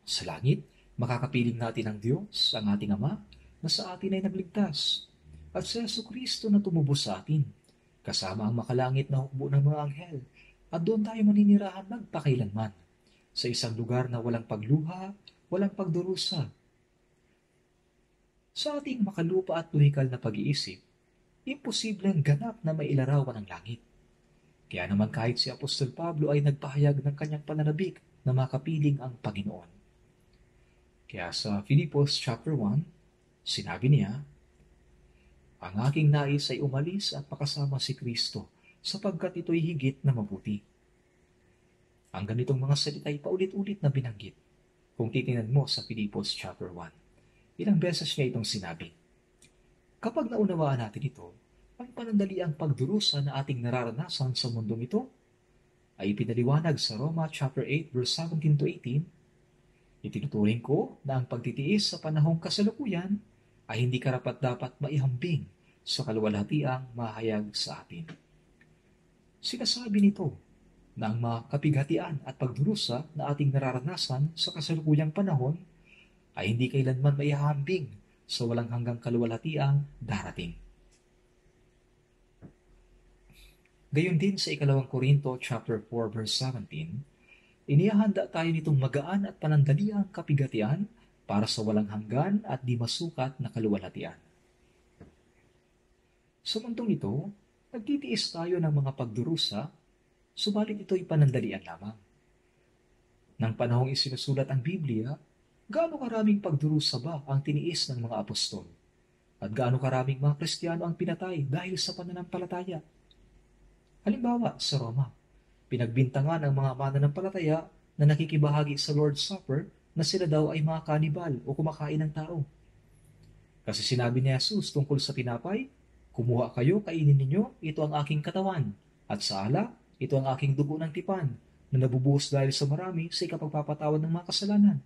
Sa langit, makakapiling natin ang Diyos, ang ating Ama, na sa atin ay nagligtas, at si Jesucristo na tumubos sa atin, kasama ang makalangit na hukbo ng mga anghel, at doon tayo maninirahan magpakailanman, sa isang lugar na walang pagluha, walang pagdurusa. Sa ating makalupa at tuhikal na pag-iisip, imposibleng ganap na mailarawan ang langit. Kaya naman kahit si Apostol Pablo ay nagpahayag ng kanyang pananabik na makapiling ang Panginoon. Kaya sa Filipos chapter 1, sinabi niya, ang aking nais ay umalis at pakasama si Kristo sapagkat ito'y higit na mabuti. Ang ganitong mga salita ay paulit-ulit na binanggit kung titingnan mo sa Filipos chapter 1. Ilang beses niya itong sinabi. Kapag naunawaan natin ito, ang panandaliang pagdurusa na ating nararanasan sa mundong ito ay ipinaliwanag sa Roma chapter 8 verse 17 to 18. Itinuturing ko na ang pagtitiis sa panahong kasalukuyan ay hindi karapat-dapat maihambing sa kaluwalhatiang mahayag sa atin. Sinasabi nito na ang mga kapighatian at pagdurusa na ating nararanasan sa kasalukuyang panahon ay hindi kailanman maihambing sa walang hanggang kaluwalhatiang darating. Gayon din sa 2 Korinto chapter 4 verse 17, inihahanda tayo nitong magaan at panandaliang kapigatian para sa walang hanggan at di masukat na kaluwalhatian. Sa mundong ito, nagtitiis tayo ng mga pagdurusa, subalit ito'y panandalian lamang. Nang panahong isinusulat ang Biblia, gaano karaming pagdurusa ba ang tiniis ng mga apostol? At gaano karaming mga Kristiyano ang pinatay dahil sa pananampalataya? Halimbawa, sa Roma, pinagbintangan ang mga mananampalataya na nakikibahagi sa Lord's Supper na sila daw ay mga kanibal o kumakain ng tao. Kasi sinabi ni Jesus tungkol sa tinapay, kumuha kayo, kainin ninyo, ito ang aking katawan, at sa alak, ito ang aking dugo ng tipan, na nabubuhos dahil sa marami sa ikapagpapatawad ng mga kasalanan.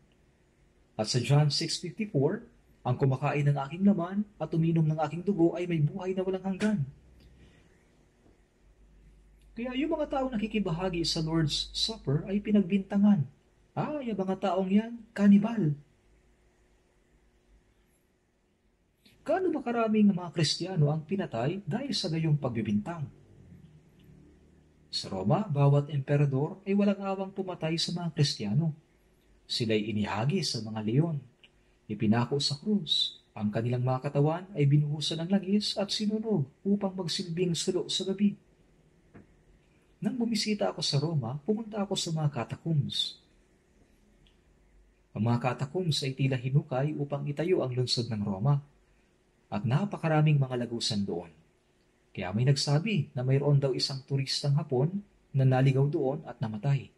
At sa John 6:54, ang kumakain ng aking laman at uminom ng aking dugo ay may buhay na walang hanggan. Kaya yung mga taong nakikibahagi sa Lord's Supper ay pinagbintangan. Yung mga taong yan, kanibal. Gaano ba karaming mga Kristiyano ang pinatay dahil sa gayong pagbibintang? Sa Roma, bawat emperador ay walang awang pumatay sa mga Kristiyano. Sila'y inihagi sa mga leon, ipinako sa krus. Ang kanilang mga katawan ay binuhusan ng langis at sinunog upang magsilbing sulo sa gabi. Nang bumisita ako sa Roma, pumunta ako sa mga catacombs. Ang mga catacombs ay tila hinukay upang itayo ang lungsod ng Roma. At napakaraming mga lagusan doon. Kaya may nagsabi na mayroon daw isang turistang Hapon na naligaw doon at namatay.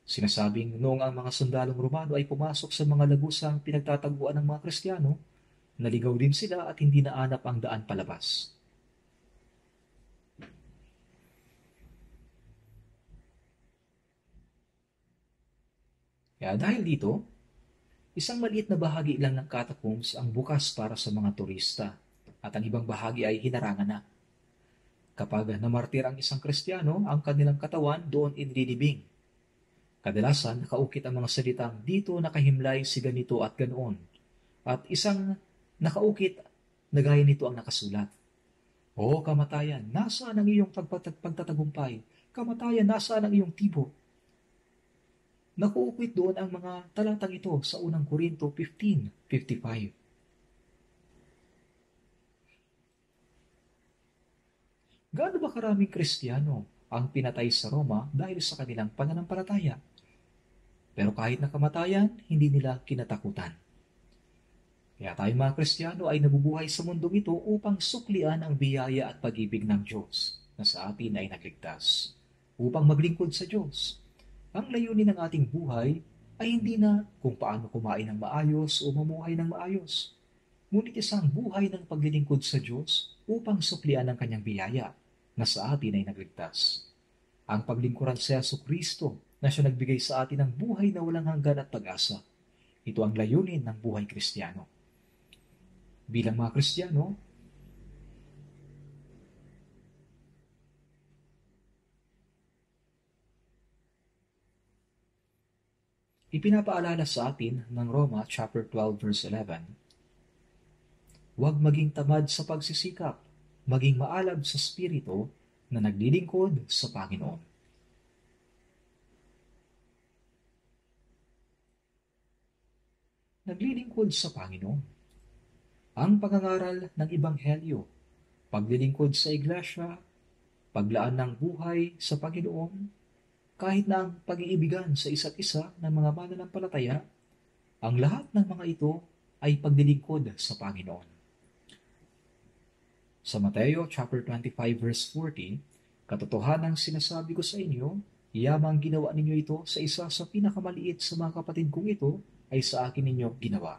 Sinasabing noong ang mga sundalong Romano ay pumasok sa mga lagusang pinagtataguan ng mga Kristiyano, naligaw din sila at hindi naanap ang daan palabas. Kaya dahil dito, isang maliit na bahagi lang ng catacombs ang bukas para sa mga turista at ang ibang bahagi ay hinarangan na. Kapag namartir ang isang Kristiyano, ang kanilang katawan doon inililibing. Kadalasan, nakaukit ang mga salitang dito nakahimlay si ganito at ganoon. At isang nakaukit na gaya nito ang nakasulat. O kamatayan, nasaan ang iyong pagtatagumpay? Kamatayan, nasaan ang iyong tibo? Nakuukwit doon ang mga talatang ito sa unang Korinto 15:55. Gaano ba karaming Kristiyano ang pinatay sa Roma dahil sa kanilang pananampalataya? Pero kahit na kamatayan, hindi nila kinatakutan. Kaya tayong mga Kristiyano ay nabubuhay sa mundong ito upang suklian ang biyaya at pag-ibig ng Diyos na sa atin ay nagligtas, upang maglingkod sa Diyos. Ang layunin ng ating buhay ay hindi na kung paano kumain ng maayos o mamuhay ng maayos, ngunit isang buhay ng paglilingkod sa Diyos upang suklian ang kanyang biyaya na sa atin ay nagligtas. Ang paglingkuran sa Jesucristo na siya nagbigay sa atin ng buhay na walang hanggan at pag-asa. Ito ang layunin ng buhay Kristiyano. Bilang mga Kristiyano, ipinapaalala sa atin ng Roma chapter 12 verse 11, huwag maging tamad sa pagsisikap, maging maalab sa spirito na naglilingkod sa Panginoon. Naglilingkod sa Panginoon. Ang pangangaral ng Ebanghelyo, paglilingkod sa iglesia, paglaan ng buhay sa Panginoon, kahit na ang pag-iibigan sa isa't isa ng mga mananampalataya, ang lahat ng mga ito ay paglilingkod sa Panginoon. Sa Mateo chapter 25 verse 40, katotohanang sinasabi ko sa inyo, yamang ginawa ninyo ito sa isa sa pinakamaliit sa mga kapatid kong ito, ay sa akin ninyo ginawa.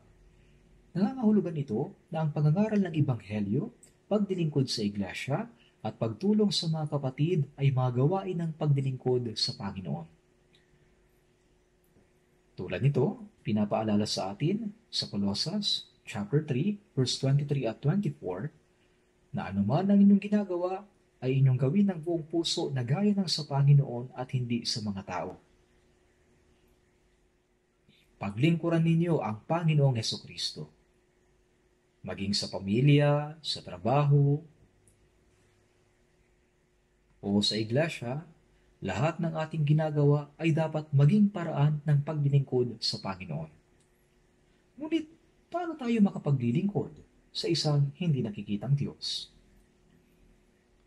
Nangangahulugan ito na ang pangangaral ng Ebanghelyo, pagdilingkod sa iglesia, at pagtulong sa mga kapatid ay mga gawain ng pagdilingkod sa Panginoon. Tulad nito, pinapaalala sa atin sa Colossus chapter 3 verse 23 at 24 na anuman ang inyong ginagawa ay inyong gawin ng buong puso na gaya ng sa Panginoon at hindi sa mga tao. Paglingkuran ninyo ang Panginoong Hesukristo. Maging sa pamilya, sa trabaho, o sa iglesia, lahat ng ating ginagawa ay dapat maging paraan ng paglilingkod sa Panginoon. Ngunit, paano tayo makapaglilingkod sa isang hindi nakikitang Diyos?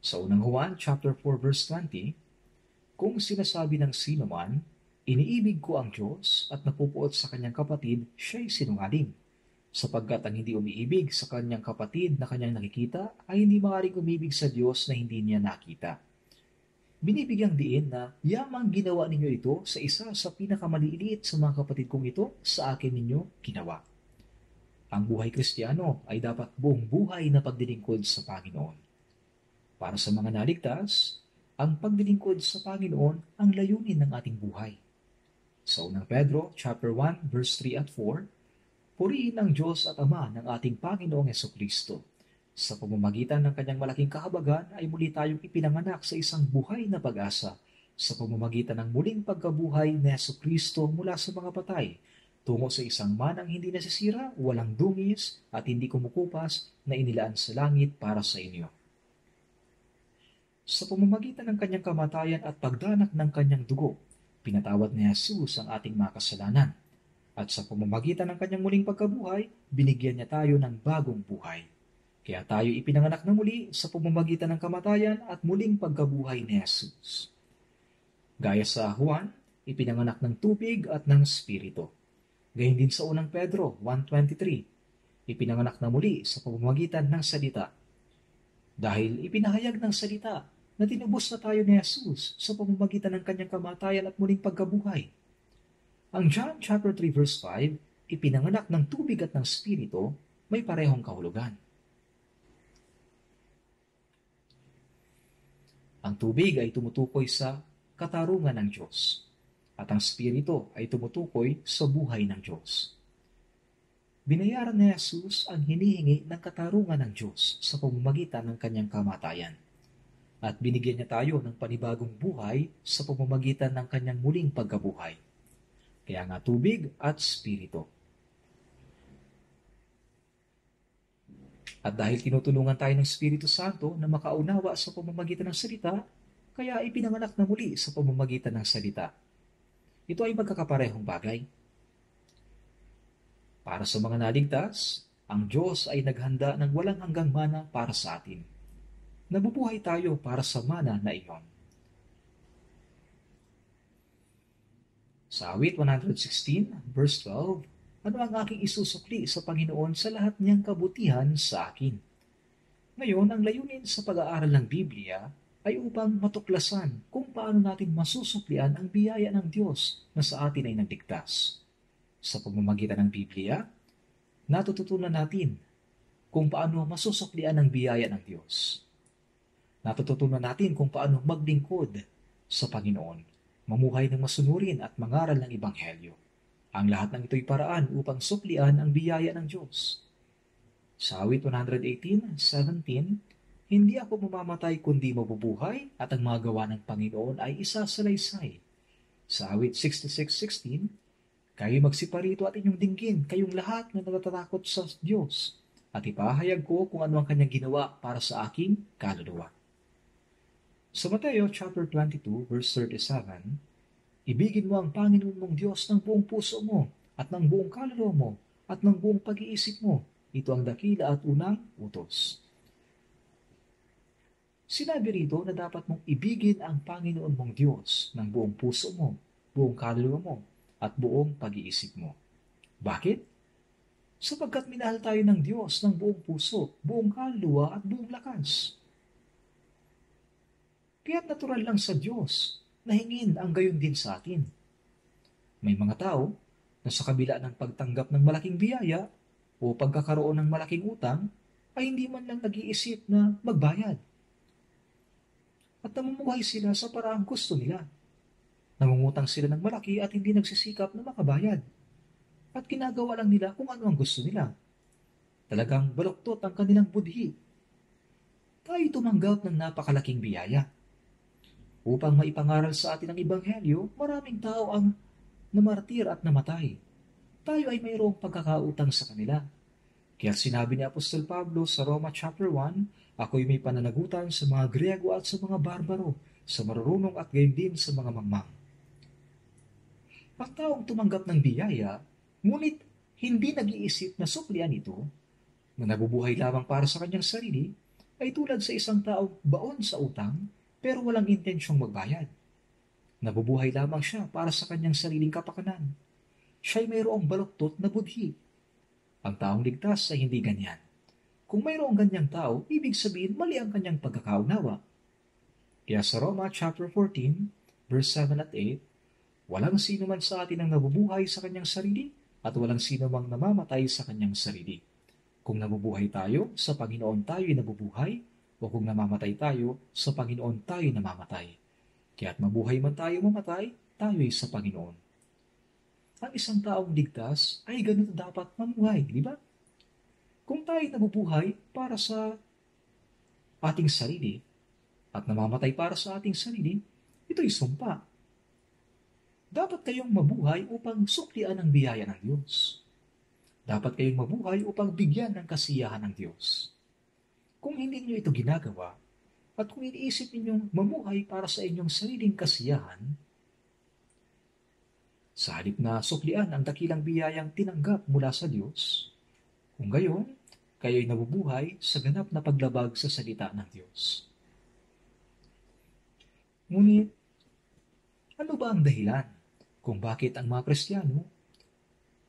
Sa unang Juan chapter 4 verse 20, kung sinasabi ng sino man, iniibig ko ang Diyos at napupuot sa kanyang kapatid, siya'y sinungaling. Sapagkat ang hindi umiibig sa kanyang kapatid na kanyang nakikita ay hindi maaaring umibig sa Diyos na hindi niya nakita. Binibigyang diin na yamang ginawa ninyo ito sa isa sa pinakamaliliit sa mga kapatid kong ito, sa akin ninyo ginawa. Ang buhay Kristiyano ay dapat buong buhay na pagdilingkod sa Panginoon. Para sa mga naligtas, ang pagdilingkod sa Panginoon ang layunin ng ating buhay. Sa unang Pedro chapter 1 verse 3 at 4, purihin ang Diyos at Ama ng ating Panginoong Hesukristo. Sa pamamagitan ng kanyang malaking kahabagan ay muli tayong ipinanganak sa isang buhay na pag-asa sa pamamagitan ng muling pagkabuhay ni Hesukristo mula sa mga patay, tungo sa isang manang hindi nasisira, walang dungis at hindi kumukupas na inilaan sa langit para sa inyo. Sa pamamagitan ng kanyang kamatayan at pagdanak ng kanyang dugo, pinatawad ni Jesus ang ating mga kasalanan. At sa pamamagitan ng kanyang muling pagkabuhay, binigyan niya tayo ng bagong buhay. Kaya tayo ipinanganak na muli sa pamamagitan ng kamatayan at muling pagkabuhay ni Jesus. Gaya sa Juan, ipinanganak ng tubig at ng Espiritu. Gayun din sa unang Pedro 1:23, ipinanganak na muli sa pamamagitan ng salita. Dahil ipinahayag ng salita na tinubos na tayo ni Jesus sa pamamagitan ng kanyang kamatayan at muling pagkabuhay. Ang John chapter 3 verse 5, ipinanganak ng tubig at ng Espiritu, may parehong kahulugan. Ang tubig ay tumutukoy sa katarungan ng Diyos, at ang Espiritu ay tumutukoy sa buhay ng Diyos. Binayaran ni Jesus ang hinihingi ng katarungan ng Diyos sa pamamagitan ng kanyang kamatayan, at binigyan niya tayo ng panibagong buhay sa pamamagitan ng kanyang muling pagkabuhay. Kaya nga tubig at Espiritu. At dahil tinutulungan tayo ng Espiritu Santo na makaunawa sa pamamagitan ng salita, kaya ipinanganak na muli sa pamamagitan ng salita. Ito ay magkakaparehong bagay. Para sa mga naligtas, ang Diyos ay naghanda ng walang hanggang mana para sa atin. Nabubuhay tayo para sa mana na iyon. Sa awit 116, verse 12, ano ang aking isusukli sa Panginoon sa lahat niyang kabutihan sa akin? Ngayon, ang layunin sa pag-aaral ng Biblia ay upang matuklasan kung paano natin masusuklian ang biyaya ng Diyos na sa atin ay nagligtas. Sa pamamagitan ng Biblia, natututunan natin kung paano masusuklian ang biyaya ng Diyos. Natututunan natin kung paano maglingkod sa Panginoon, mamuhay ng masunurin at mangaral ng Ebanghelyo. Ang lahat ng ito'y paraan upang suklian ang biyaya ng Diyos. Sa awit 118:17, hindi ako mamamatay kundi mabubuhay at ang mga gawa ng Panginoon ay isasalaysay. Sa awit 66:16, kayo magsiparito at inyong dinggin, kayong lahat na natatakot sa Diyos, at ipahayag ko kung ano ang kanyang ginawa para sa aking kaluluwa. Sa Mateo chapter 22, verse 37, ibigin mo ang Panginoon mong Diyos ng buong puso mo, at ng buong kaluluwa mo, at ng buong pag-iisip mo. Ito ang dakila at unang utos. Sinabi rito na dapat mong ibigin ang Panginoon mong Diyos ng buong puso mo, buong kaluluwa mo, at buong pag-iisip mo. Bakit? Sapagkat minahal tayo ng Diyos ng buong puso, buong kaluluwa, at buong lakas. Kaya't natural lang sa Diyos na hingin ang gayon din sa atin. May mga tao na sa kabila ng pagtanggap ng malaking biyaya o pagkakaroon ng malaking utang ay hindi man lang nag-iisip na magbayad. At namumuhay sila sa paraang gusto nila. Nangungutang sila ng malaki at hindi nagsisikap na makabayad. At ginagawa lang nila kung ano ang gusto nila. Talagang baluktot ang kanilang budhi. Tayo tumanggap ng napakalaking biyaya. Upang maipangaral sa atin ang Ebanghelyo, maraming tao ang namartir at namatay. Tayo ay mayroong pagkakautang sa kanila. Kaya sinabi ni Apostol Pablo sa Roma chapter 1, ako'y may pananagutan sa mga Griego at sa mga barbaro, sa marurunong at gayon din sa mga mangmang. Ang taong tumanggap ng biyaya, ngunit hindi nag-iisip na suklian ito, na nabubuhay lamang para sa kanyang sarili, ay tulad sa isang taong baon sa utang, pero walang intensyong magbayad. Nabubuhay lamang siya para sa kanyang sariling kapakanan. Siya'y mayroong baluktot na budhi. Ang taong ligtas ay hindi ganyan. Kung mayroong ganyang tao, ibig sabihin mali ang kanyang pagkakaunawa. Kaya sa Roma chapter 14, verse 7 at 8, walang sino man sa atin ang nabubuhay sa kanyang sarili at walang sino mang namamatay sa kanyang sarili. Kung nabubuhay tayo, sa Panginoon tayo'y nabubuhay, o kung namamatay tayo, sa Panginoon tayo namamatay. Kaya't mabuhay man tayo mamatay, tayo'y sa Panginoon. Ang isang taong ligtas ay ganito dapat mamuhay, di ba? Kung tayo nabubuhay para sa ating sarili at namamatay para sa ating sarili, ito'y sumpa. Dapat kayong mabuhay upang suklian ang biyaya ng Diyos. Dapat kayong mabuhay upang bigyan ng kasiyahan ng Diyos. Kung hindi niyo ito ginagawa, at kung iniisip ninyong mamuhay para sa inyong sariling kasiyahan, sa halip na suklian ang dakilang biyayang tinanggap mula sa Diyos, kung gayon, kayo'y nabubuhay sa ganap na paglabag sa salita ng Diyos. Ngunit, ano ba ang dahilan kung bakit ang mga Kristiyano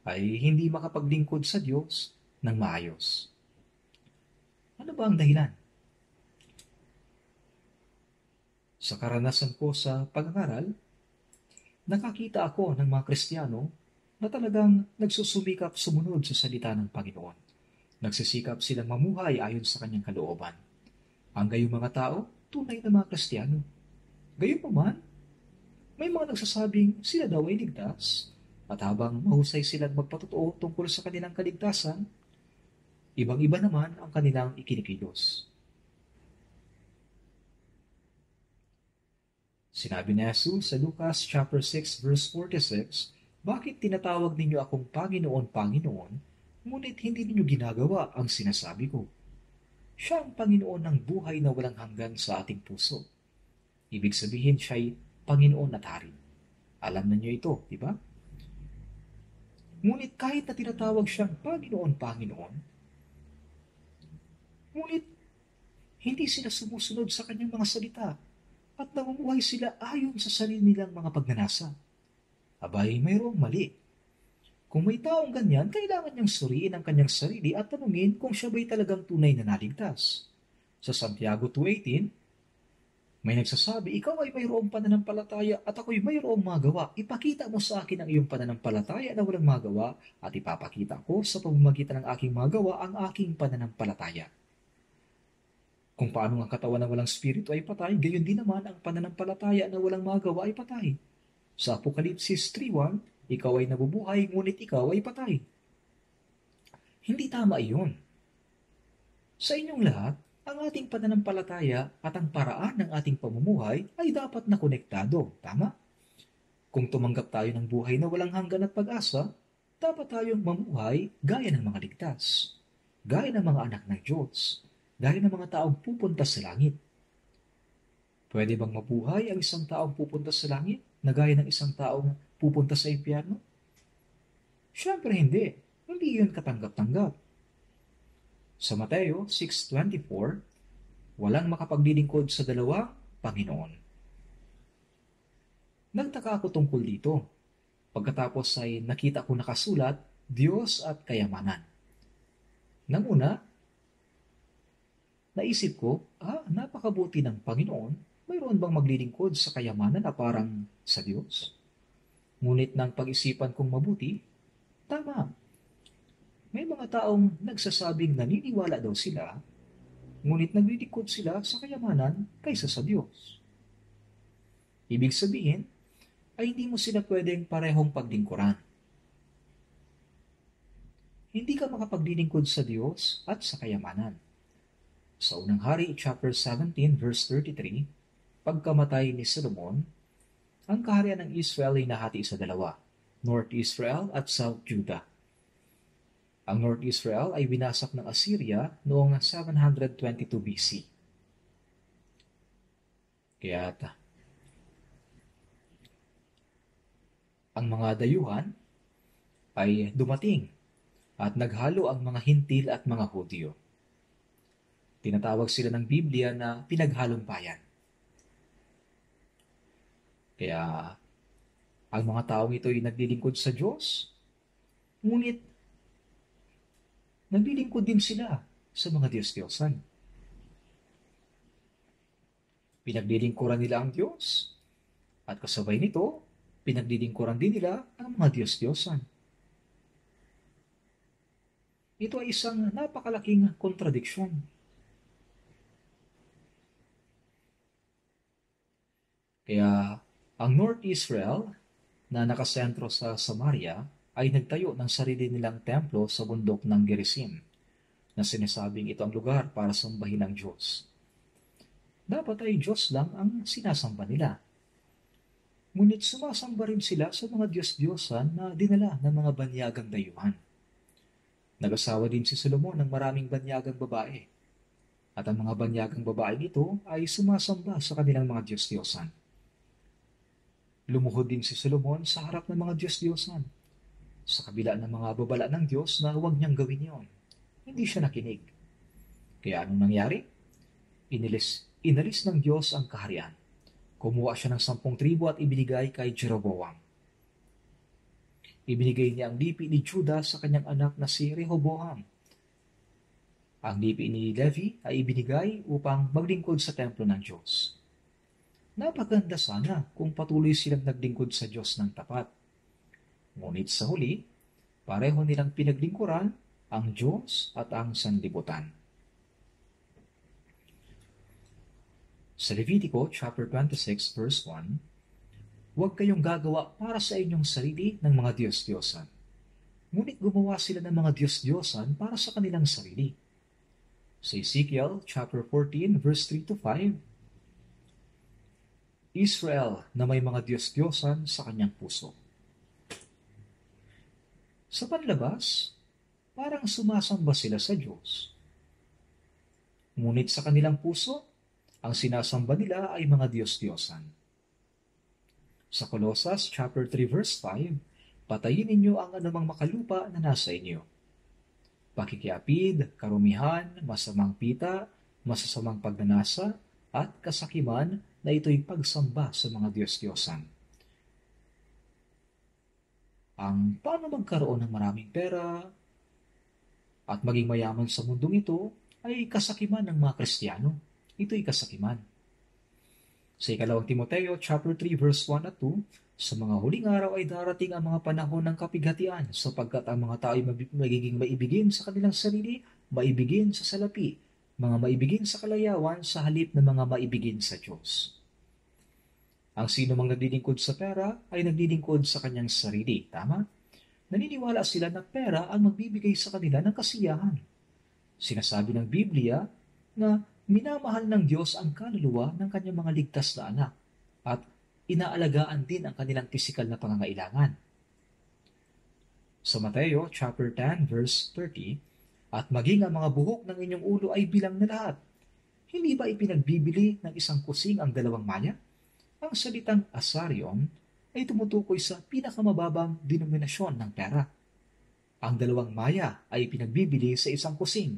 ay hindi makapaglingkod sa Diyos ng maayos? Ano ba ang dahilan? Sa karanasan ko sa pag-aaral, nakakita ako ng mga Kristiyano na talagang nagsusumikap sumunod sa salita ng Panginoon. Nagsisikap silang mamuhay ayon sa kanyang kalooban. Ang gayong mga tao, tunay na mga Kristiyano. Gayon pa man, may mga nagsasabing sila daw ay ligtas, at habang mahusay silang magpatotoo tungkol sa kanilang kaligtasan, ibang-iba naman ang kanilang ikinikilos. Sinabi ni Jesus sa Lucas chapter 6 verse 46, bakit tinatawag ninyo akong Panginoon, Panginoon, ngunit hindi ninyo ginagawa ang sinasabi ko? Siya ang Panginoon ng buhay na walang hanggan sa ating puso. Ibig sabihin siya'y Panginoon at Hari. Alam na niyo ito, di ba? Ngunit kahit na tinatawag siyang Panginoon, Panginoon, ngunit hindi sila sumusunod sa kanyang mga salita at namumuhay sila ayon sa sarili nilang mga pagnanasa. Abay, mayroong mali. Kung may taong ganyan, kailangan niyang suriin ang kanyang sarili at tanungin kung siya ba'y talagang tunay na naligtas. Sa Santiago 2:18, may nagsasabi, ikaw ay mayroong pananampalataya at ako'y mayroong magawa. Ipakita mo sa akin ang iyong pananampalataya na walang magawa at ipapakita ko sa pamamagitan ng aking magawa ang aking pananampalataya. Kung paano ang katawan ng walang spirito ay patay, gayon din naman ang pananampalataya na walang magawa ay patay. Sa Apokalipsis 3:1, ikaw ay nabubuhay ngunit ikaw ay patay. Hindi tama iyon. Sa inyong lahat, ang ating pananampalataya at ang paraan ng ating pamumuhay ay dapat na konektado, tama? Kung tumanggap tayo ng buhay na walang hanggan at pag-asa, dapat tayong mamuhay gaya ng mga ligtas, gaya ng mga anak ng Diyos, gaya ng mga taong pupunta sa langit. Pwede bang mabuhay ang isang taong pupunta sa langit na gaya ng isang taong pupunta sa impyerno? Siyempre hindi. Hindi yun katanggap-tanggap. Sa Mateo 6:24, walang makapaglilingkod sa dalawang Panginoon. Nagtaka ako tungkol dito. Pagkatapos ay nakita ko nakasulat, Diyos at kayamanan. Nang una, naisip ko, napakabuti ng Panginoon, mayroon bang maglilingkod sa kayamanan na parang sa Diyos? Ngunit nang pag-isipan kong mabuti, tama. May mga taong nagsasabing naniniwala daw sila, ngunit naglilingkod sila sa kayamanan kaysa sa Diyos. Ibig sabihin, ay hindi mo sila pwedeng parehong paglingkuran. Hindi ka makapaglilingkod sa Diyos at sa kayamanan. Sa unang hari, chapter 17, verse 33, pagkamatay ni Solomon, ang kaharian ng Israel ay nahati sa dalawa, North Israel at South Judah. Ang North Israel ay winasak ng Assyria noong 722 BC. Kaya ang mga dayuhan ay dumating at naghalo ang mga Hintil at mga Hudyo. Tinatawag sila ng Biblia na pinaghalong bayan. Kaya ang mga taong ito ay naglilingkod sa Diyos, ngunit naglilingkod din sila sa mga Diyos-Diyosan. Pinaglilingkuran nila ang Diyos, at kasabay nito, pinaglilingkuran din nila ang mga Diyos-Diyosan. Ito ay isang napakalaking kontradiksyon. Kaya ang North Israel na nakasentro sa Samaria ay nagtayo ng sarili nilang templo sa bundok ng Gerizim na sinasabing ito ang lugar para sambahin ang Diyos. Dapat ay Diyos lang ang sinasamba nila. Ngunit sumasamba rin sila sa mga Diyos-Diyosan na dinala ng mga banyagang dayuhan. Nag-asawa din si Solomon ng maraming banyagang babae. At ang mga banyagang babae nito ay sumasamba sa kanilang mga Diyos-Diyosan. Lumuhod din si Solomon sa harap ng mga Diyos-Diyosan, sa kabila ng mga babala ng Diyos na huwag niyang gawin yon. Hindi siya nakinig. Kaya anong nangyari? Inalis ng Diyos ang kaharian. Kumuha siya ng 10 tribo at ibinigay kay Jeroboam. Ibinigay niya ang lipi ni Judah sa kanyang anak na si Rehoboam. Ang lipi ni Levi ay ibinigay upang maglingkod sa templo ng Diyos. Napaganda sana kung patuloy silang naglingkod sa Diyos ng tapat. Ngunit sa huli, pareho nilang pinaglingkuran ang Diyos at ang sanlibutan. Sa Levitico chapter 26 verse 1, huwag kayong gagawa para sa inyong sarili ng mga Diyos-Diyosan. Ngunit gumawa sila ng mga Diyos-Diyosan para sa kanilang sarili. Sa Ezekiel chapter 14 verse 3 to 5, Israel na may mga Diyos-Diyosan sa kanyang puso. Sa panlabas, parang sumasamba sila sa Diyos. Ngunit sa kanilang puso, ang sinasamba nila ay mga Diyos-Diyosan. Sa Colossus chapter 3 verse 5, patayin ninyo ang anumang makalupa na nasa inyo. Pakikiapid, karumihan, masamang pita, masasamang pagnanasa, at kasakiman na ito'y pagsamba sa mga Diyos-Diyosan. Ang paano magkaroon ng maraming pera at maging mayaman sa mundong ito ay kasakiman ng mga Kristiyano. Ito'y kasakiman. Sa ikalawang Timoteo chapter 3 verse 1 at 2, sa mga huling araw ay darating ang mga panahon ng kapighatian sapagkat ang mga tao ay magiging maibigin sa kanilang sarili, maibigin sa salapi, mga maibigin sa kalayawan sa halip ng mga maibigin sa Diyos. Ang sino mang naglilingkod sa pera ay naglilingkod sa kanyang sarili. Tama? Naniniwala sila na pera ang magbibigay sa kanila ng kasiyahan. Sinasabi ng Biblia na minamahal ng Diyos ang kaluluwa ng kanyang mga ligtas na anak at inaalagaan din ang kanilang pisikal na pangangailangan. Sa Mateo chapter 10 verse 30, at maging ang mga buhok ng inyong ulo ay bilang na lahat. Hindi ba ipinagbibili ng isang kusing ang 2 maya? Ang salitang asarion ay tumutukoy sa pinakamababang denominasyon ng pera. Ang 2 maya ay pinagbibili sa isang kusing.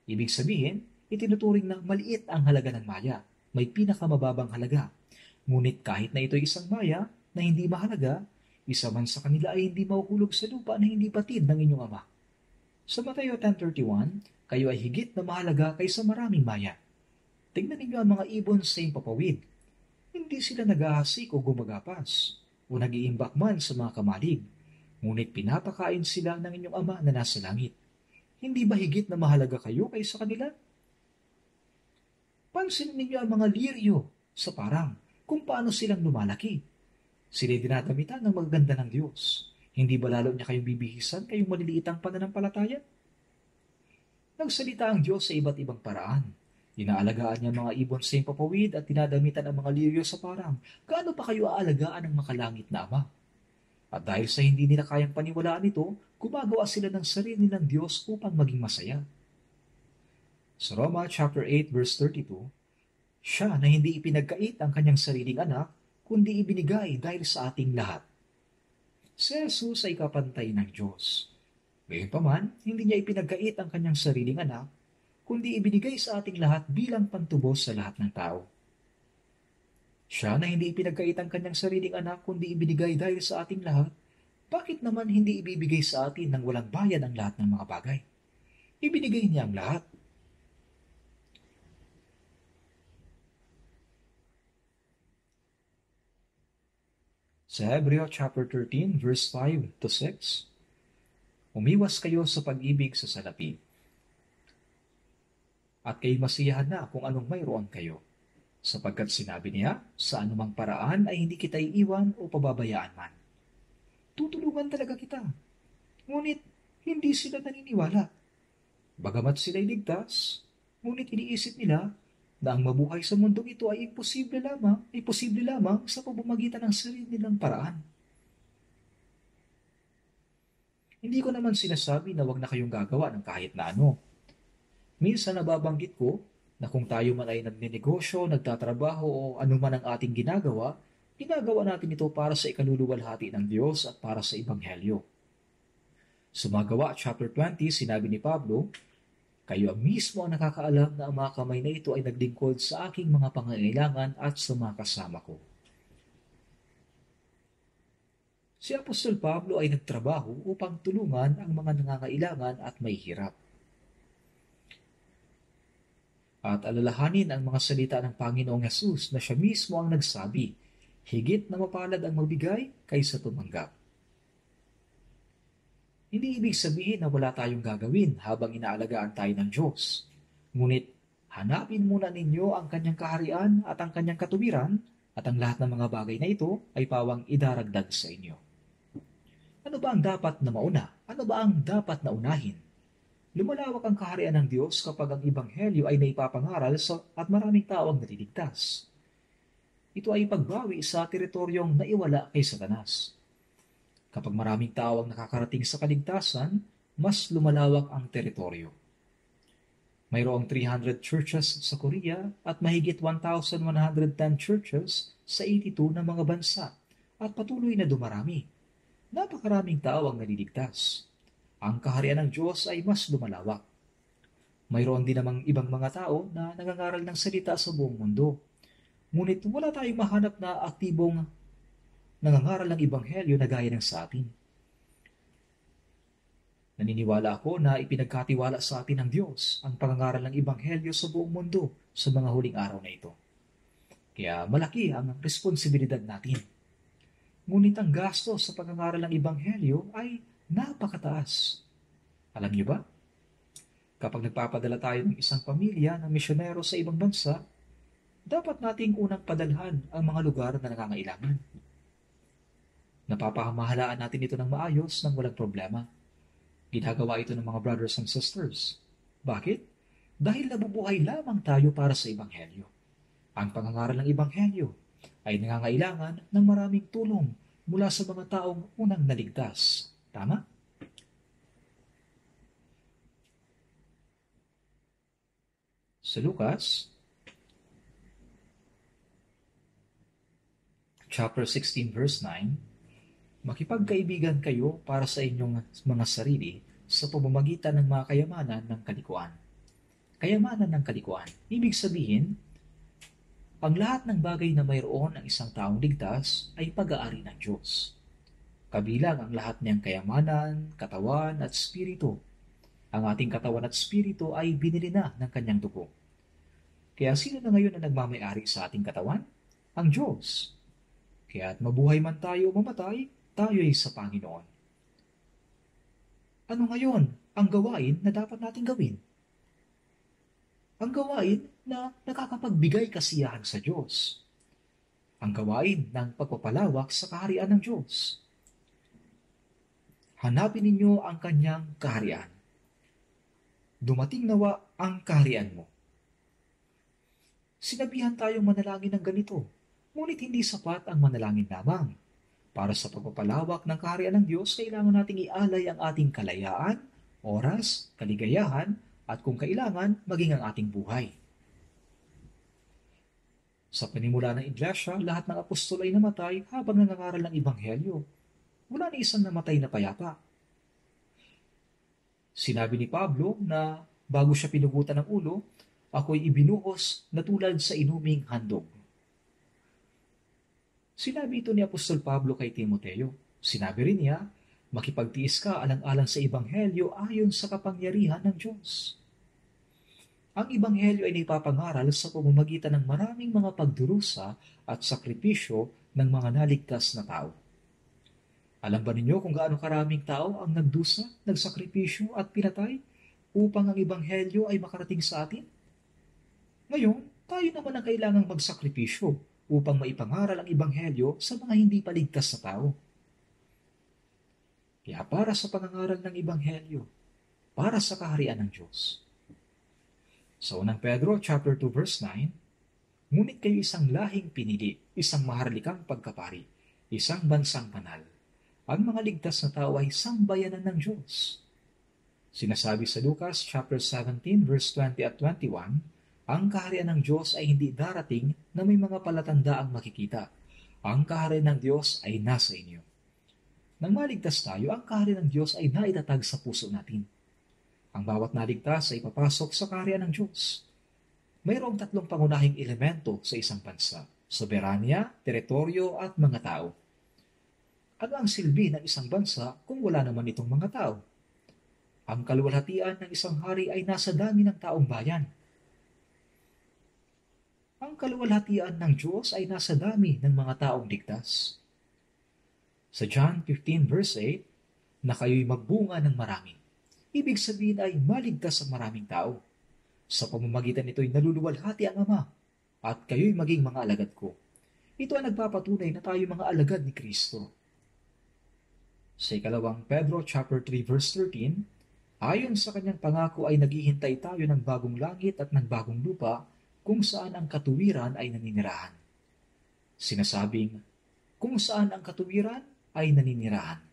Ibig sabihin, itinuturing na maliit ang halaga ng maya, may pinakamababang halaga. Ngunit kahit na ito'y isang maya na hindi mahalaga, isa man sa kanila ay hindi mahuhulog sa lupa na hindi batid ng inyong ama. Sa Mateo 10:31, kayo ay higit na mahalaga kaysa maraming maya. Tingnan ninyo ang mga ibon sa impapawid. Hindi sila naghahasik o gumagapas o nag-iimbak man sa mga kamalig, ngunit pinapakain sila ng inyong ama na nasa langit. Hindi ba higit na mahalaga kayo kaysa kanila? Pansinin ninyo ang mga liryo sa parang kung paano silang lumalaki. Sila'y dinadamitan ng maganda ng Diyos. Hindi ba lalo niya kayong bibihisan kayong maliliitang pananampalataya? Nagsalita ang Diyos sa iba't ibang paraan. Inaalagaan niya mga ibon sa impapawid at dinadamitan ang mga liryo sa parang. Gaano pa kayo aalagaan ng makalangit na Ama? At dahil sa hindi nila kayang paniwalaan ito, gumagawa sila ng sarili ng Diyos upang maging masaya. Sa Roma chapter 8 verse 32, siya na hindi ipinagkait ang kanyang sariling anak, kundi ibinigay dahil sa ating lahat. Si Jesus ay kapantay ng Diyos. Gayunpaman, hindi niya ipinagkait ang kanyang sariling anak, kundi ibinigay sa ating lahat bilang pantubos sa lahat ng tao. Siya na hindi ipinagkait ang kanyang sariling anak, kundi ibinigay dahil sa ating lahat, bakit naman hindi ibibigay sa atin ng walang bayan ang lahat ng mga bagay? Ibinigay niya ang lahat. Sa Hebreo chapter 13 verse 5 to 6, umiwas kayo sa pag-ibig sa salapi, at kayo masiyahan na kung anong mayroon kayo, sapagkat sinabi niya, sa anumang paraan ay hindi kita iiwan o pababayaan man. Tutulungan talaga kita. Ngunit hindi sila naniniwala. Bagamat sila'y ligtas, ngunit iniisip nila na ang mabuhay sa mundong ito ay posible lamang sa pamamagitan ng sarili nilang paraan. Hindi ko naman sinasabi na wag na kayong gagawa ng kahit na ano. Minsan nababanggit ko na kung tayo man ay nagnenegosyo, nagtatrabaho o anuman ang ating ginagawa natin ito para sa ikaluluwalhati ng Diyos at para sa Ebanghelyo. Sa Magawa chapter 20, sinabi ni Pablo, kayo mismo ang nakakaalam na ang mga kamay na ito ay naglingkod sa aking mga pangangailangan at sa mga kasama ko. Si Apostol Pablo ay nagtrabaho upang tulungan ang mga nangangailangan at may hirap. At alalahanin ang mga salita ng Panginoong Hesus na siya mismo ang nagsabi, higit na mapalad ang magbigay kaysa tumanggap. Hindi ibig sabihin na wala tayong gagawin habang inaalagaan tayo ng Diyos. Ngunit, hanapin muna ninyo ang kanyang kaharian at ang kanyang katuwiran at ang lahat ng mga bagay na ito ay pawang idaragdag sa inyo. Ano ba ang dapat na mauna? Ano ba ang dapat na unahin? Lumalawak ang kaharian ng Diyos kapag ang Ebanghelyo ay naipapangaral at maraming tao ang naliligtas. Ito ay pagbawi sa teritoryong naiwala kay Satanas. Kapag maraming tao ang nakakarating sa kaligtasan, mas lumalawak ang teritoryo. Mayroong 300 churches sa Korea at mahigit 1,110 churches sa 82 na mga bansa. at patuloy na dumarami. Napakaraming tao ang naliligtas. Ang kaharian ng Diyos ay mas lumalawak. Mayroon din namang ibang mga tao na nangangaral ng salita sa buong mundo. Ngunit wala tayong mahanap na aktibong nangangaral ng Ebanghelyo na gaya ng sa atin. Naniniwala ako na ipinagkatiwala sa atin ng Diyos ang pangangaral ng Ebanghelyo sa buong mundo sa mga huling araw na ito. Kaya malaki ang responsibilidad natin. Ngunit ang gasto sa pangangaral ng Ebanghelyo ay napakataas. Alam niyo ba? Kapag nagpapadala tayo ng isang pamilya ng misyonero sa ibang bansa, dapat nating unang padalhan ang mga lugar na nangangailangan. Napapamahalaan natin ito ng maayos nang walang problema. Ginagawa ito ng mga brothers and sisters. Bakit? Dahil nabubuhay lamang tayo para sa Ebanghelyo. Ang pangangaral ng Ebanghelyo ay nangangailangan ng maraming tulong mula sa mga taong unang naligtas. Tama? Sa Lucas, chapter 16, verse 9, makipagkaibigan kayo para sa inyong mga sarili sa pamamagitan ng mga kayamanan ng kalikuan. Kayamanan ng kalikuan. Ibig sabihin, ang lahat ng bagay na mayroon ng isang taong ligtas ay pag-aari ng Diyos. Kabilang ang lahat niyang kayamanan, katawan at spirito. Ang ating katawan at spirito ay binili na ng kanyang dugo. Kaya sino na ngayon ang nagmamay-ari sa ating katawan? Ang Diyos. Kaya at mabuhay man tayo o mamatay, tayo ay sa Panginoon. Ano ngayon ang gawain na dapat nating gawin? Ang gawain na nakakapagbigay kasiyahan sa Diyos. Ang gawain ng pagpapalawak sa kaharian ng Diyos. Hanapin ninyo ang kanyang kaharian. Dumating nawa ang kaharian mo. Sinabihan tayong manalangin ng ganito, ngunit hindi sapat ang manalangin lamang. Para sa pagpapalawak ng kaharian ng Diyos, kailangan nating ialay ang ating kalayaan, oras, kaligayahan, at kung kailangan, maging ang ating buhay. Sa panimula ng Iglesia, lahat ng apostol ay namatay habang nangangaral ng Ebanghelyo. Wala ni isang namatay na payapa. Sinabi ni Pablo na bago siya pinugutan ng ulo, ako'y ibinuhos na tulad sa inuming handog. Sinabi ito ni Apostol Pablo kay Timoteo. Sinabi rin niya, makipagtiis ka alang-alang sa Ebanghelyo ayon sa kapangyarihan ng Diyos. Ang Ebanghelyo ay naipapangaral sa pamamagitan ng maraming mga pagdurusa at sakripisyo ng mga naligtas na tao. Alam ba ninyo kung gaano karaming tao ang nagdusa, nagsakripisyo at pinatay upang ang Ebanghelyo ay makarating sa atin? Ngayon, tayo naman ang kailangang magsakripisyo upang maipangaral ang Ebanghelyo sa mga hindi paligtas na tao. Kaya para sa pangangaral ng Ebanghelyo, para sa kaharian ng Diyos. Sa unang Pedro, chapter 2, verse 9, ngunit kayo isang lahing pinili, isang maharlikang pagkapari, isang bansang banal. Ang mga ligtas na tao ay sambayanan ng Diyos. Sinasabi sa Lucas, chapter 17, verse 20 at 21, ang kaharian ng Diyos ay hindi darating na may mga palatandaang makikita. Ang kaharian ng Diyos ay nasa inyo. Nang maligtas tayo, ang kaharian ng Diyos ay naitatag sa puso natin. Ang bawat naligtas ay papasok sa kaharian ng Diyos. Mayroong tatlong pangunahing elemento sa isang bansa: soberanya, teritoryo at mga tao. Ano ang silbi ng isang bansa kung wala naman itong mga tao? Ang kaluwalhatian ng isang hari ay nasa dami ng taong bayan. Ang kaluwalhatian ng Diyos ay nasa dami ng mga taong ligtas. Sa John 15 verse 8, na kayo'y magbunga ng marami. Ibig sabihin ay maligtas ang maraming tao. Sa pamamagitan nito'y naluluwalhati ang Ama, at kayo'y maging mga alagad ko. Ito ay nagpapatunay na tayo mga alagad ni Kristo. Sa ikalawang Pedro chapter 3 verse 13, ayon sa kanyang pangako ay naghihintay tayo ng bagong langit at ng bagong lupa kung saan ang katuwiran ay naninirahan. Sinasabing, kung saan ang katuwiran ay naninirahan.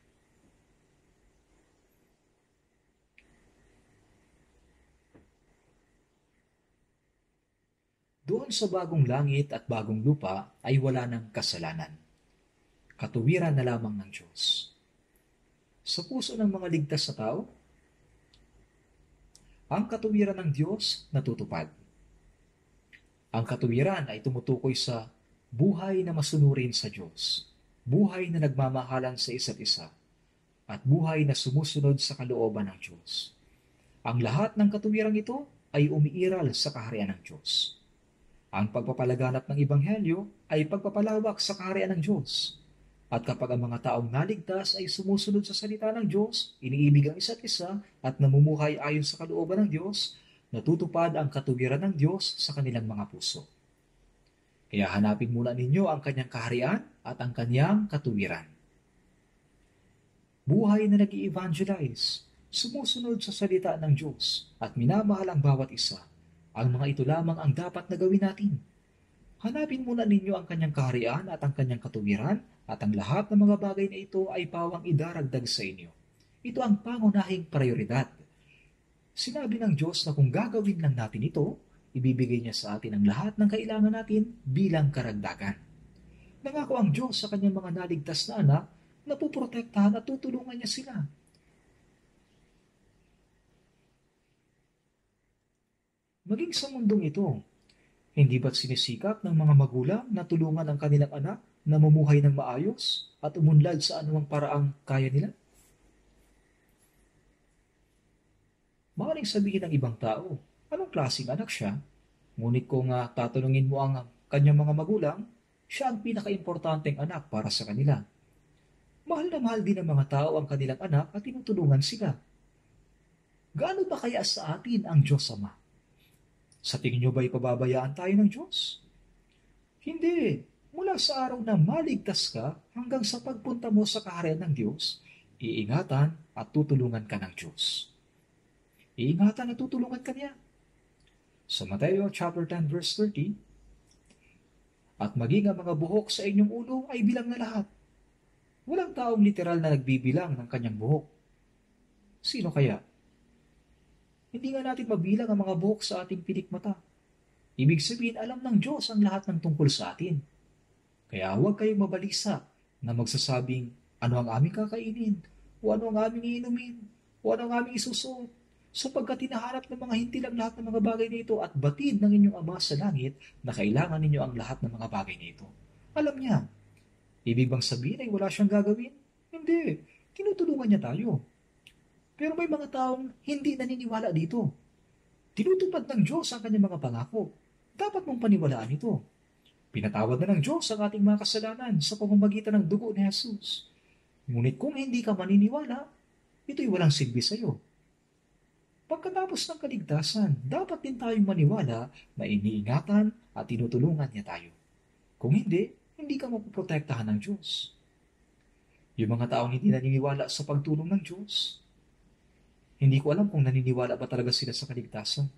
Doon sa bagong langit at bagong lupa ay wala ng kasalanan. Katuwiran na lamang ng Diyos. Sa puso ng mga ligtas na tao, ang katuwiran ng Diyos natutupad. Ang katuwiran ay tumutukoy sa buhay na masunurin sa Diyos, buhay na nagmamahalan sa isa't isa, at buhay na sumusunod sa kalooban ng Diyos. Ang lahat ng katuwirang ito ay umiiral sa kaharian ng Diyos. Ang pagpapalaganap ng Ebanghelyo ay pagpapalawak sa kaharian ng Diyos. At kapag ang mga taong naligtas ay sumusunod sa salita ng Diyos, iniibig ang isa't isa at namumuhay ayon sa kalooban ng Diyos, natutupad ang katuwiran ng Diyos sa kanilang mga puso. Kaya hanapin muna ninyo ang kanyang kaharian at ang kanyang katuwiran. Buhay na nag-i-evangelize, sumusunod sa salita ng Diyos at minamahal ang bawat isa. Ang mga ito lamang ang dapat na gawin natin. Hanapin muna ninyo ang kanyang kaharian at ang kanyang katuwiran at ang lahat ng mga bagay na ito ay pawang idaragdag sa inyo. Ito ang pangunahing prioridad. Sinabi ng Diyos na kung gagawin lang natin ito, ibibigay niya sa atin ang lahat ng kailangan natin bilang karagdagan. Nangako ang Diyos sa kanyang mga naligtas na anak na puprotektahan at tutulungan niya sila. Maging sa mundong ito, hindi ba't sinisikap ng mga magulang na tulungan ang kanilang anak na mamuhay ng maayos at umunlad sa anumang paraang kaya nila? Maaaring sabihin ng ibang tao, anong klaseng anak siya? Ngunit kung tatanungin mo ang kanyang mga magulang, siya ang pinaka-importanteng anak para sa kanila. Mahal na mahal din ng mga tao ang kanilang anak at tinutulungan sila. Gaano ba kaya sa atin ang Diyos Ama? Sa tingin nyo ba'y pababayaan tayo ng Diyos? Hindi. Mula sa araw na maligtas ka hanggang sa pagpunta mo sa kaharian ng Diyos, iingatan at tutulungan ka ng Diyos. Iingatan at tutulungan ka niya. Sa Mateo chapter 10 verse 30, at maging ang mga buhok sa inyong ulo ay bilang na lahat. Walang taong literal na nagbibilang ng kanyang buhok. Sino kaya? Hindi nga natin mabilang ang mga buhok sa ating pilikmata. Ibig sabihin, alam ng Diyos ang lahat ng tungkol sa atin. Kaya huwag kayong mabalisa na magsasabing ano ang aming kakainin, o ano ang aming iinumin, o ano ang aming isusuot, sapagkat hinahanap ng mga hintil ang lahat ng mga bagay na ito at batid ng inyong Ama sa langit na kailangan ninyo ang lahat ng mga bagay na ito. Alam niya. Ibig bang sabihin ay wala siyang gagawin? Hindi. Tinutulungan niya tayo. Pero may mga taong hindi naniniwala dito. Tinutupad ng Diyos ang kanyang mga pangako. Dapat mong paniwalaan ito. Pinatawad na ng Diyos ang ating mga kasalanan sa pamamagitan ng dugo ni Jesus. Ngunit kung hindi ka maniniwala, ito'y walang silbi sa iyo. Pagkatapos ng kaligtasan, dapat din tayong maniwala na iniingatan at tinutulungan niya tayo. Kung hindi, hindi ka mapoprotektahan ng Diyos. Yung mga taong hindi naniniwala sa pagtulong ng Diyos, hindi ko alam kung naniniwala ba talaga sila sa kaligtasan.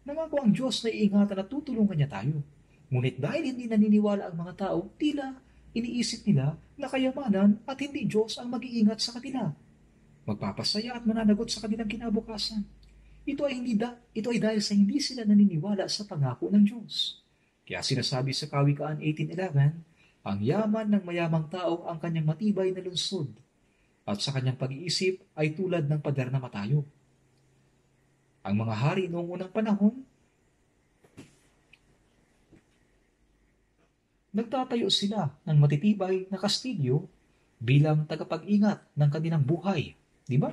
Nangako ang Diyos na iingatan at tutulungan niya tayo. Ngunit dahil hindi naniniwala ang mga tao, tila iniisip nila na kayamanan at hindi Diyos ang mag-iingat sa kanila. Magpapasaya at mananagot sa kanilang kinabukasan. Ito ay dahil sa hindi sila naniniwala sa pangako ng Diyos. Kaya sinasabi sa Kawikaan 18:11, ang yaman ng mayamang tao ang kanyang matibay na lungsod, at sa kanyang pag-iisip ay tulad ng pader na matayo. Ang mga hari noong unang panahon, nagtatayo sila ng matitibay na kastilyo bilang tagapag-ingat ng kanilang buhay. Di ba?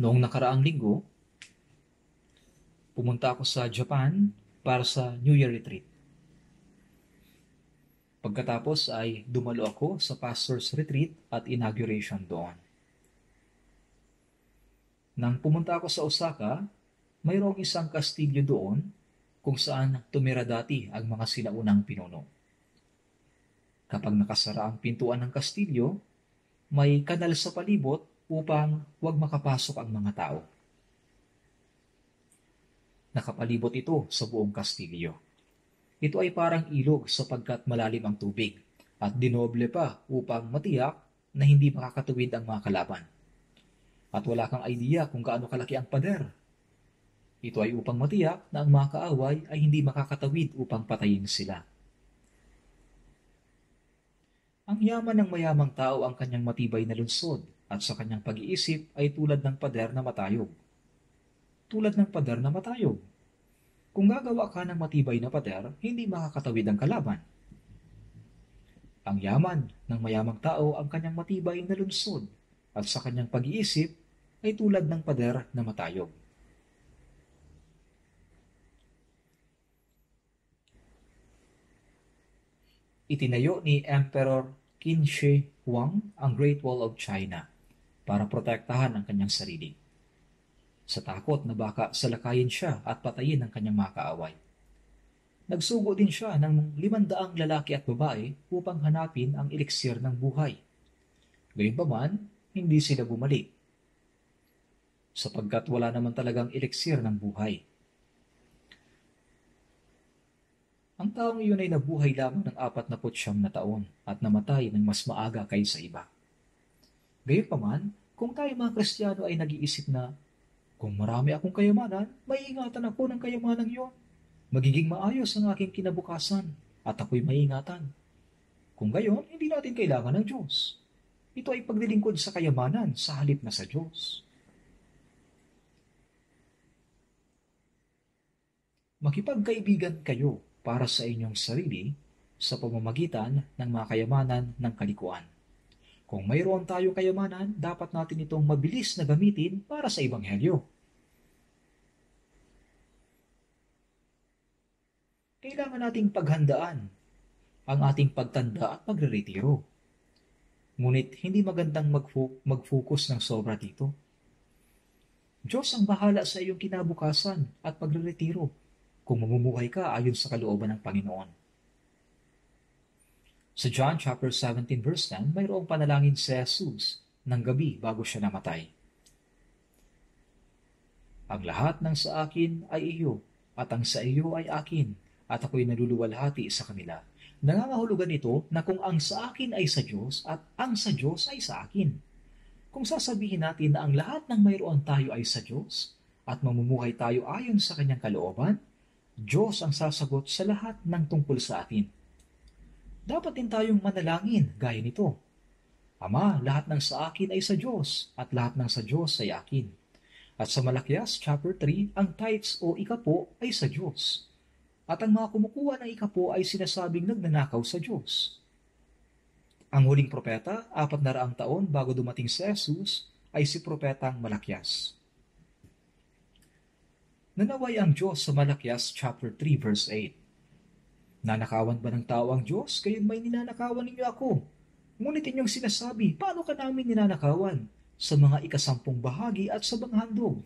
Noong nakaraang linggo, pumunta ako sa Japan para sa New Year retreat. Pagkatapos ay dumalo ako sa pastor's retreat at inauguration doon. Nang pumunta ako sa Osaka, mayroong isang kastilyo doon kung saan tumira dati ang mga sinaunang pinuno. Kapag nakasara ang pintuan ng kastilyo, may kanal sa palibot upang huwag makapasok ang mga tao. Nakapalibot ito sa buong kastilyo. Ito ay parang ilog sapagkat malalim ang tubig at dinoble pa upang matiyak na hindi makakatuwid ang mga kalaban. At wala kang idea kung gaano kalaki ang pader. Ito ay upang matiyak na ang mga kaaway ay hindi makakatawid upang patayin sila. Ang yaman ng mayamang tao ang kanyang matibay na lungsod at sa kanyang pag-iisip ay tulad ng pader na matayog. Tulad ng pader na matayog. Kung gagawa ka ng matibay na pader, hindi makakatawid ang kalaban. Ang yaman ng mayamang tao ang kanyang matibay na lungsod at sa kanyang pag-iisip ay tulad ng pader na matayog. Itinayo ni Emperor Qin Shi Huang ang Great Wall of China para protektahan ang kanyang sarili. Sa takot na baka salakayin siya at patayin ang kanyang mga kaaway. Nagsugo din siya ng 500 lalaki at babae upang hanapin ang eliksir ng buhay. Gayunpaman, hindi sila bumalik. Sapagkat wala naman talagang eliksir ng buhay. Ang taong iyon ay nabuhay lamang ng 49 na taon at namatay ng mas maaga kaysa iba. Gayunpaman, kung tayo mga Kristiyano ay nag-iisip na, kung marami akong kayamanan, maiingatan ako ng kayamanan iyon. Magiging maayos ang aking kinabukasan at ako'y maiingatan. Kung gayon, hindi natin kailangan ng Diyos. Ito ay paglilingkod sa kayamanan sa halip na sa Diyos. Makipagkaibigan kayo para sa inyong sarili sa pamamagitan ng mga kayamanan ng kalikuan. Kung mayroon tayong kayamanan, dapat natin itong mabilis na gamitin para sa Ebanghelyo. Kailangan nating paghandaan ang ating pagtanda at pagre-retiro. Ngunit hindi magandang mag-focus ng sobra dito. Diyos ang bahala sa iyong kinabukasan at pagre-retiro kung mamumuhay ka ayon sa kalooban ng Panginoon. Sa John chapter 17 verse 10, mayroong panalangin si Jesus ng gabi bago siya namatay. Ang lahat ng sa akin ay iyo, at ang sa iyo ay akin, at ako'y naluluwalhati sa kanila. Nangangahulugan ito na kung ang sa akin ay sa Diyos at ang sa Diyos ay sa akin. Kung sasabihin natin na ang lahat ng mayroon tayo ay sa Diyos at mamumuhay tayo ayon sa kanyang kalooban, Diyos ang sasagot sa lahat ng tungkol sa atin. Dapat din tayong manalangin gaya nito. Ama, lahat ng sa akin ay sa Diyos at lahat ng sa Diyos ay akin. At sa Malakias chapter 3, ang tithes o ikapo ay sa Diyos. At ang mga kumukuha ng ikapo ay sinasabing nagnanakaw sa Diyos. Ang huling propeta, 400 taon bago dumating si Jesus, ay si propetang Malakias. Nanaway ang Diyos sa Malakias chapter 3 verse 8. Nanakawan ba ng tao ang Diyos? Kayo'n may ninanakawan ninyo ako. Ngunit inyong sinasabi, paano ka namin ninanakawan? Sa mga ikasampung bahagi at sa mga handog.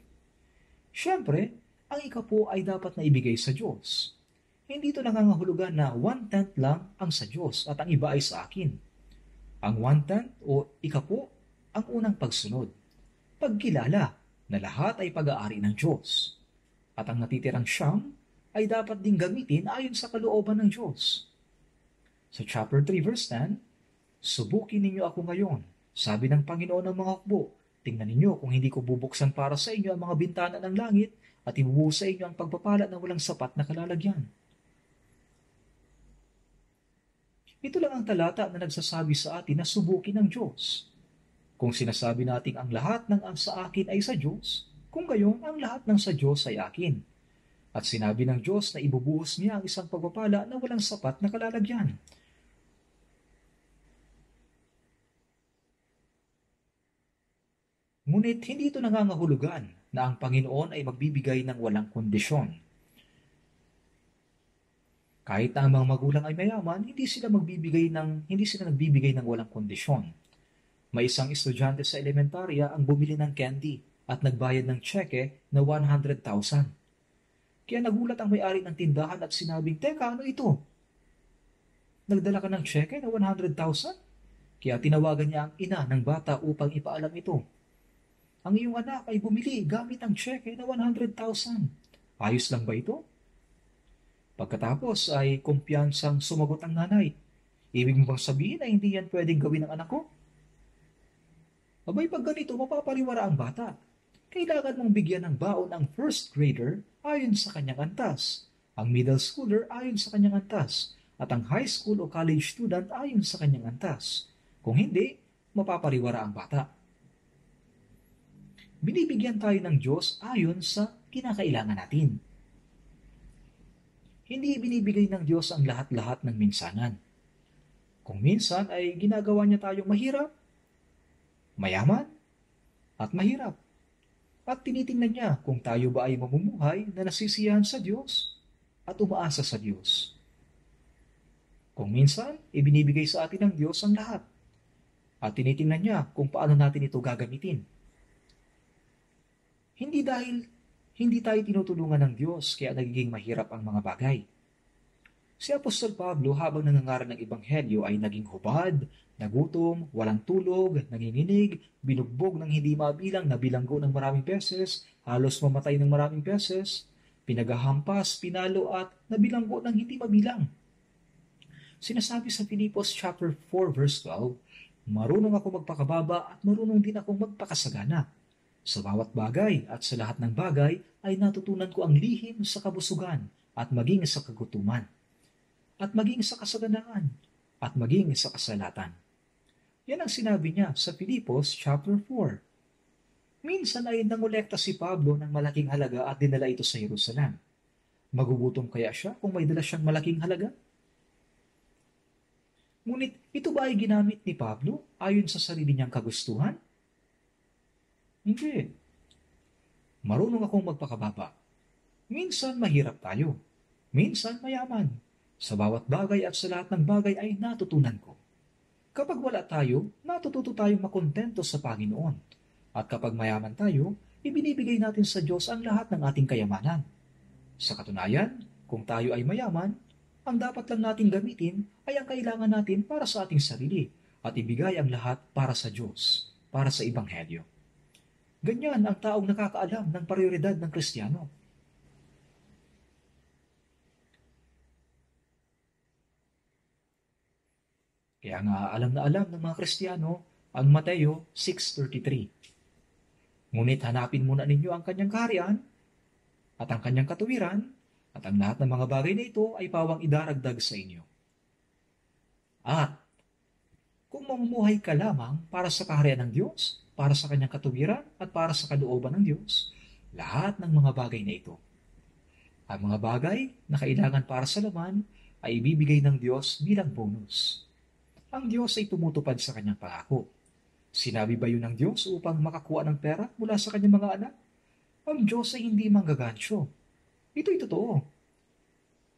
Siyempre, ang ikapo ay dapat na ibigay sa Diyos. Hindi ito nangangahulugan na 1/10 lang ang sa Diyos at ang iba ay sa akin. Ang 1/10 o ikapo ang unang pagsunod. Pagkilala na lahat ay pag-aari ng Diyos. At ang natitirang siyam ay dapat ding gamitin ayon sa kalooban ng Diyos. Sa chapter 3 verse 10, subukin ninyo ako ngayon, sabi ng Panginoon ng mga hukbo. Tingnan ninyo kung hindi ko bubuksan para sa inyo ang mga bintana ng langit at ibubuhos sa inyo ang pagpapala na walang sapat na kalalagyan. Ito lang ang talata na nagsasabi sa atin na subukin ng Diyos. Kung sinasabi natin ang lahat ng ang sa akin ay sa Diyos, kung gayon ang lahat ng sa Diyos ay akin. At sinabi ng Diyos na ibubuhos niya ang isang pagpapala na walang sapat na kalalagyan. Ngunit hindi ito nangangahulugan na ang Panginoon ay magbibigay ng walang kondisyon. Kahit na ang mga magulang ay mayaman, hindi sila nagbibigay ng walang kondisyon. May isang estudyante sa elementarya ang bumili ng candy at nagbayad ng tseke na 100,000. Kaya nagulat ang may-ari ng tindahan at sinabing, "Teka, ano ito? Nagdala ka ng tseke na 100,000?" Kaya tinawagan niya ang ina ng bata upang ipaalam ito. "Ang iyong anak ay bumili gamit ang tseke na 100,000. Ayos lang ba ito?" Pagkatapos ay kumpiyansang sumagot ang nanay, "Ibig mo bang sabihin na hindi yan pwedeng gawin ng anak ko?" Abay, pag ganito, mapapaliwara ang bata. Kailangan mong bigyan ng baon ang first grader ayon sa kanyang antas, ang middle schooler ayon sa kanyang antas, at ang high school o college student ayon sa kanyang antas. Kung hindi, mapapariwara ang bata. Binibigyan tayo ng Diyos ayon sa kinakailangan natin. Hindi binibigay ng Diyos ang lahat-lahat ng minsanan. Kung minsan ay ginagawa niya tayong mahirap, mayaman, at mahirap. At tinitingnan niya kung tayo ba ay mamumuhay na nasisiyahan sa Diyos at umaasa sa Diyos. Kung minsan, ibinibigay sa atin ng Diyos ang lahat. At tinitingnan niya kung paano natin ito gagamitin. Hindi dahil hindi tayo tinutulungan ng Diyos kaya nagiging mahirap ang mga bagay. Si Apostol Pablo habang nangangaral ng Ebanghelyo ay naging hubad, nagutom, walang tulog, nanginginig, binugbog ng hindi mabilang, nabilanggo ng maraming beses, halos mamatay ng maraming beses, pinagahampas, pinalo at nabilanggo ng hindi mabilang. Sinasabi sa Filipos chapter 4 verse 12, marunong ako magpakababa at marunong din akong magpakasagana. Sa bawat bagay at sa lahat ng bagay ay natutunan ko ang lihim sa kabusugan at maging sa kagutuman, at maging sa kasaganaan, at maging sa kasalatan. Yan ang sinabi niya sa Filipos chapter 4. Minsan ay nangolekta si Pablo ng malaking halaga at dinala ito sa Jerusalem. Magugutom kaya siya kung may dala siyang malaking halaga? Ngunit ito ba ay ginamit ni Pablo ayon sa sarili niyang kagustuhan? Hindi. Marunong akong magpakababa. Minsan mahirap tayo. Minsan mayaman. Sa bawat bagay at sa lahat ng bagay ay natutunan ko. Kapag wala tayo, natututo tayong makontento sa Panginoon. At kapag mayaman tayo, ibinibigay natin sa Diyos ang lahat ng ating kayamanan. Sa katunayan, kung tayo ay mayaman, ang dapat lang nating gamitin ay ang kailangan natin para sa ating sarili at ibigay ang lahat para sa Diyos, para sa Ebanghelyo. Ganyan ang taong nakakaalam ng prioridad ng Kristiyano. Kaya nga alam na alam ng mga Kristiyano ang Mateo 6:33. Ngunit hanapin muna ninyo ang kanyang kaharian at ang kanyang katuwiran at ang lahat ng mga bagay na ito ay pawang idaragdag sa inyo. At kung mamumuhay ka lamang para sa kaharian ng Diyos, para sa kanyang katuwiran at para sa kalooban ng Diyos, lahat ng mga bagay na ito. Ang mga bagay na kailangan para sa laman ay ibibigay ng Diyos bilang bonus. Ang Diyos ay tumutupad sa kanyang pangako. Sinabi ba yun ng Diyos upang makakuha ng pera mula sa kanyang mga anak? Ang Diyos ay hindi manggagansyo. Ito'y totoo.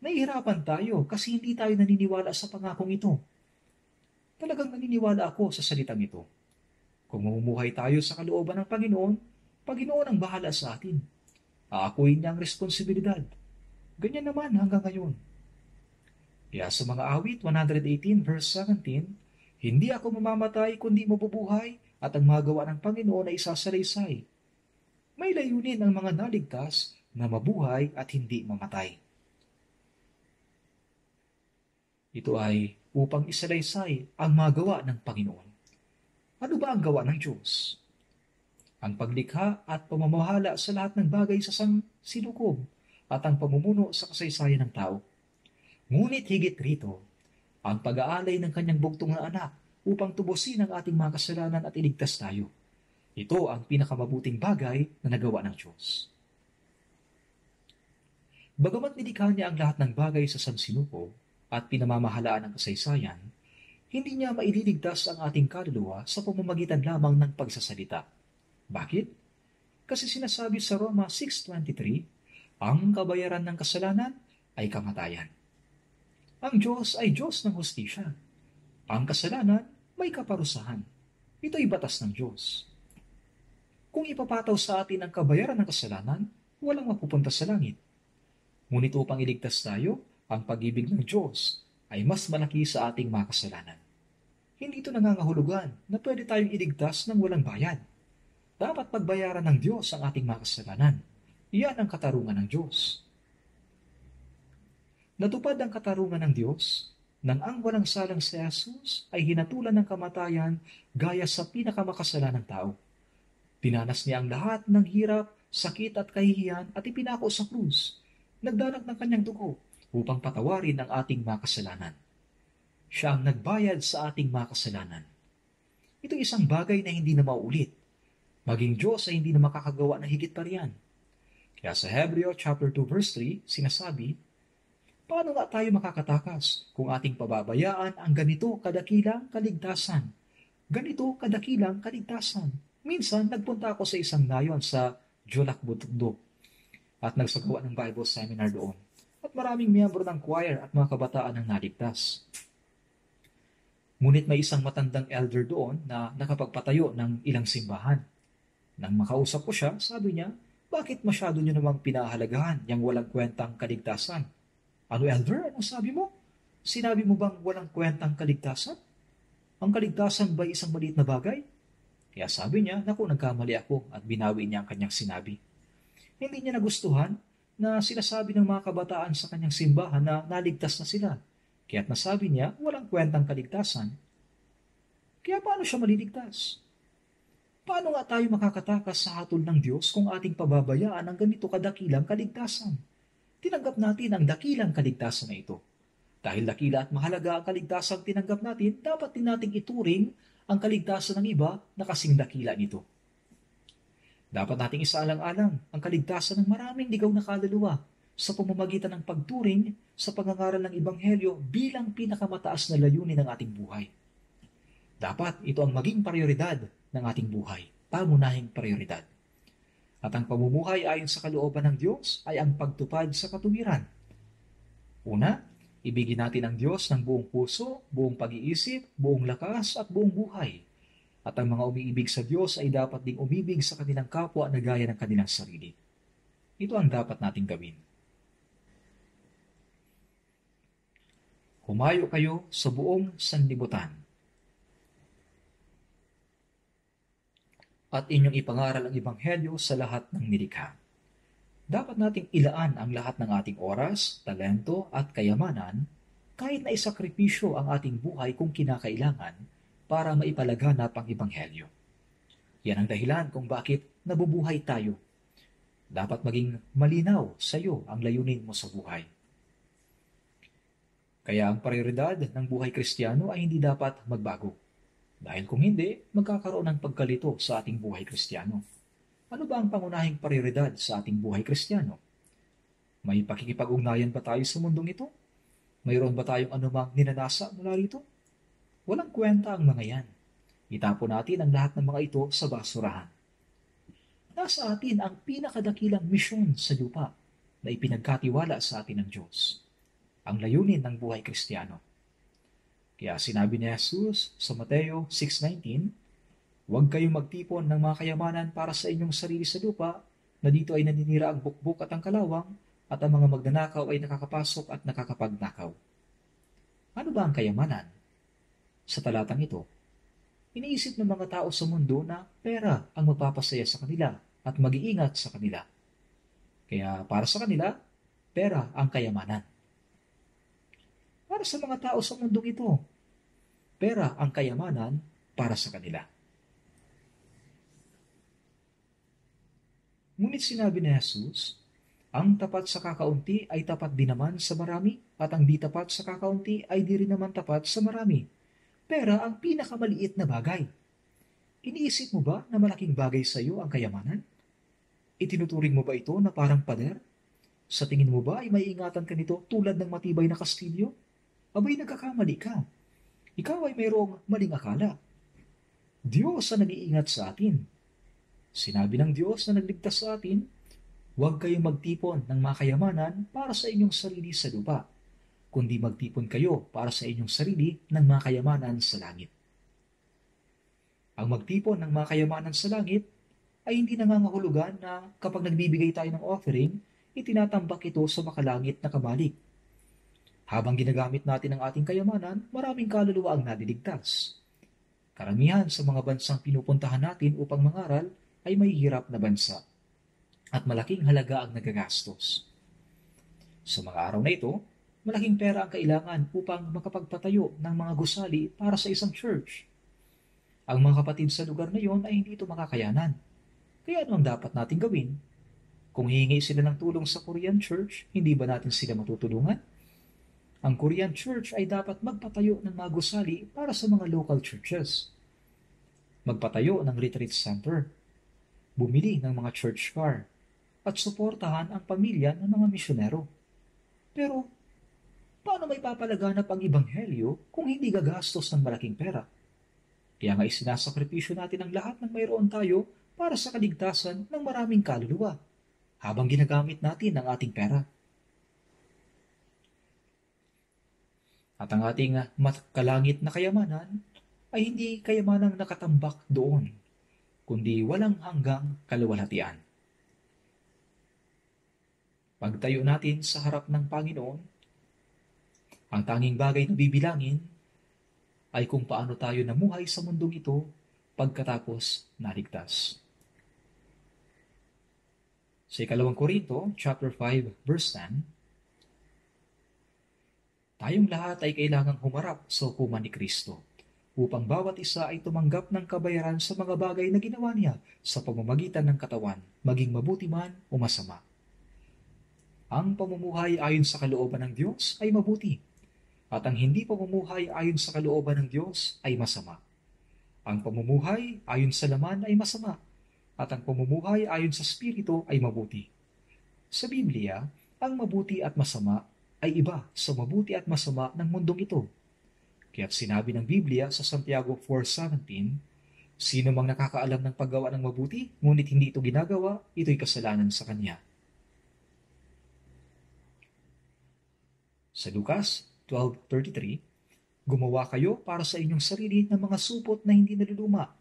Nahihirapan tayo kasi hindi tayo naniniwala sa pangakong ito. Talagang naniniwala ako sa salitang ito. Kung mamumuhay tayo sa kalooban ng Panginoon, Panginoon ang bahala sa atin. Aakuin niya ang responsibilidad. Ganyan naman hanggang ngayon. Kaya sa mga awit 118 verse 17, hindi ako mamamatay kundi mabubuhay at ang magawa ng Panginoon ay isasalaysay. May layunin ang mga naligtas na mabuhay at hindi mamatay. Ito ay upang isalaysay ang magawa ng Panginoon. Ano ba ang gawa ng Diyos? Ang paglikha at pamamahala sa lahat ng bagay sa sinukob at ang pamumuno sa kasaysayan ng tao. Ngunit higit rito, ang pag-aalay ng kanyang bugtong na anak upang tubusin ang ating mga kasalanan at iligtas tayo. Ito ang pinakamabuting bagay na nagawa ng Diyos. Bagamat nilikha niya ang lahat ng bagay sa sansinukob at pinamamahalaan ng kasaysayan, hindi niya maililigtas ang ating kaluluwa sa pamamagitan lamang ng pagsasalita. Bakit? Kasi sinasabi sa Roma 6:23, ang kabayaran ng kasalanan ay kamatayan. Ang Diyos ay Diyos ng hustisya. Ang kasalanan may kaparusahan. Ito'y batas ng Diyos. Kung ipapataw sa atin ang kabayaran ng kasalanan, walang mapupunta sa langit. Ngunit upang iligtas tayo, ang pag-ibig ng Diyos ay mas malaki sa ating mga kasalanan. Hindi ito nangangahulugan na pwede tayong iligtas ng walang bayad. Dapat pagbayaran ng Diyos ang ating mga kasalanan. Iyan ang katarungan ng Diyos. Natupad ang katarungan ng Diyos nang ang walang salang si Jesus ay hinatulan ng kamatayan gaya sa pinakamakasalanang tao. Tinanas niya ang lahat ng hirap, sakit at kahihiyan at ipinako sa krus. Nagdanak ng kanyang dugo upang patawarin ang ating mga kasalanan. Siya ang nagbayad sa ating mga kasalanan. Ito isang bagay na hindi na maulit. Maging Diyos ay hindi na makakagawa ng higit pa riyan. Kaya sa Hebreo chapter 2 verse 3, sinasabi, paano nga tayo makakatakas kung ating pababayaan ang ganito kadakilang kaligtasan? Ganito kadakilang kaligtasan. Minsan, nagpunta ako sa isang nayon sa Jolak Butugdo at nagsagawa ng Bible seminar doon. At maraming miyembro ng choir at mga kabataan ang naligtas. Ngunit may isang matandang elder doon na nakapagpatayo ng ilang simbahan. Nang makausap ko siya, sabi niya, bakit masyado niyo namang pinahalagahan yung walang kwentang kaligtasan? Ano elder? Anong sabi mo? Sinabi mo bang walang kwentang kaligtasan? Ang kaligtasan ba isang maliit na bagay? Kaya sabi niya, naku, nagkamali ako at binawi niya ang kanyang sinabi. Hindi niya nagustuhan na sinasabi ng mga kabataan sa kanyang simbahan na naligtas na sila. Kaya't nasabi niya, walang kwentang kaligtasan. Kaya paano siya maliligtas? Paano nga tayo makakatakas sa hatol ng Diyos kung ating pababayaan ang ganito kadakilang kaligtasan? Tinanggap natin ang dakilang kaligtasan na ito. Dahil dakila at mahalaga ang kaligtasang tinanggap natin, dapat din nating ituring ang kaligtasan ng iba na kasing dakila nito. Dapat nating isaalang-alang ang kaligtasan ng maraming ligaw na kaluluwa sa pamamagitan ng pagturing sa pangangaral ng Ebanghelyo bilang pinakamataas na layunin ng ating buhay. Dapat ito ang maging prioridad ng ating buhay, pangunahing prioridad. At ang pamumuhay ayon sa kalooban ng Diyos ay ang pagtupad sa katuwiran. Una, ibigin natin ang Diyos ng buong puso, buong pag-iisip, buong lakas at buong buhay. At ang mga umiibig sa Diyos ay dapat ding umibig sa kanilang kapwa na gaya ng kanilang sarili. Ito ang dapat nating gawin. Humayo kayo sa buong sanlibutan at inyong ipangaral ang Ebanghelyo sa lahat ng nilikha. Dapat nating ilaan ang lahat ng ating oras, talento at kayamanan kahit na isakripisyo ang ating buhay kung kinakailangan para maipalaganap ang Ebanghelyo. Yan ang dahilan kung bakit nabubuhay tayo. Dapat maging malinaw sa iyo ang layunin mo sa buhay. Kaya ang prioridad ng buhay Kristiyano ay hindi dapat magbago. Dahil kung hindi, magkakaroon ng pagkalito sa ating buhay Kristiyano. Ano ba ang pangunahing prioridad sa ating buhay Kristiyano? May pakikipag-ugnayan ba tayo sa mundong ito? Mayroon ba tayong anumang ninanasa mula rito? Walang kwenta ang mga yan. Itapon natin ang lahat ng mga ito sa basurahan. Nasa atin ang pinakadakilang misyon sa lupa na ipinagkatiwala sa atin ng Diyos. Ang layunin ng buhay Kristiyano. Kaya sinabi ni Jesus sa Mateo 6:19, huwag kayong magtipon ng mga kayamanan para sa inyong sarili sa lupa, na dito ay naninira ang bukbuk at ang kalawang, at ang mga magnanakaw ay nakakapasok at nakakapagnakaw. Ano ba ang kayamanan? Sa talatang ito, iniisip ng mga tao sa mundo na pera ang magpapasaya sa kanila at mag-iingat sa kanila. Kaya para sa kanila, pera ang kayamanan. Para sa mga tao sa mundong ito, pera ang kayamanan para sa kanila. Ngunit sinabi ni Jesus, ang tapat sa kakaunti ay tapat din naman sa marami, at ang di tapat sa kakaunti ay di rin naman tapat sa marami. Pera ang pinakamaliit na bagay. Iniisip mo ba na malaking bagay sa iyo ang kayamanan? Itinuturing mo ba ito na parang pader? Sa tingin mo ba ay may ingatan ka nito tulad ng matibay na kastilyo? Abay, nagkakamali ka. Ikaw ay mayroong maling akala. Diyos ang nag-iingat sa atin. Sinabi ng Diyos na nagligtas sa atin, huwag kayong magtipon ng mga kayamanan para sa inyong sarili sa lupa, kundi magtipon kayo para sa inyong sarili ng mga kayamanan sa langit. Ang magtipon ng mga kayamanan sa langit ay hindi nangangahulugan na kapag nagbibigay tayo ng offering, itinatambak ito sa makalangit na kabalik. Habang ginagamit natin ang ating kayamanan, maraming kaluluwa ang nadiligtas. Karamihan sa mga bansang pinupuntahan natin upang mangaral ay may hirap na bansa at malaking halaga ang nagagastos. Sa mga araw na ito, malaking pera ang kailangan upang makapagpatayo ng mga gusali para sa isang church. Ang mga kapatid sa lugar na iyon ay hindi ito makakayanan. Kaya ano ang dapat natin gawin? Kung hihingi sila ng tulong sa Korean Church, hindi ba natin sila matutulungan? Ang Korean Church ay dapat magpatayo ng mga gusali para sa mga local churches. Magpatayo ng retreat center, bumili ng mga church car, at suportahan ang pamilya ng mga misyonero. Pero, paano may papalaganap ang ebanghelyo kung hindi gagastos ng malaking pera? Kaya nga isinasakripisyo natin ang lahat ng mayroon tayo para sa kaligtasan ng maraming kaluluwa, habang ginagamit natin ang ating pera. At ang ating kalangit na kayamanan ay hindi kayamanang nakatambak doon, kundi walang hanggang kaluwalhatian. Pagtayo natin sa harap ng Panginoon, ang tanging bagay na bibilangin ay kung paano tayo namuhay sa mundong ito pagkatapos naligtas. Sa 2 Korinto, chapter 5, verse 10, tayong lahat ay kailangang humarap sa hukuman ni Kristo, upang bawat isa ay tumanggap ng kabayaran sa mga bagay na ginawa niya sa pamamagitan ng katawan, maging mabuti man o masama. Ang pamumuhay ayon sa kalooban ng Diyos ay mabuti, at ang hindi pamumuhay ayon sa kalooban ng Diyos ay masama. Ang pamumuhay ayon sa laman ay masama, at ang pamumuhay ayon sa Espiritu ay mabuti. Sa Biblia, ang mabuti at masama ay iba sa mabuti at masama ng mundong ito. Kaya't sinabi ng Biblia sa Santiago 4:17, sino mang nakakaalam ng paggawa ng mabuti, ngunit hindi ito ginagawa, ito'y kasalanan sa kanya. Sa Lucas 12:33, gumawa kayo para sa inyong sarili ng mga supot na hindi naluluma,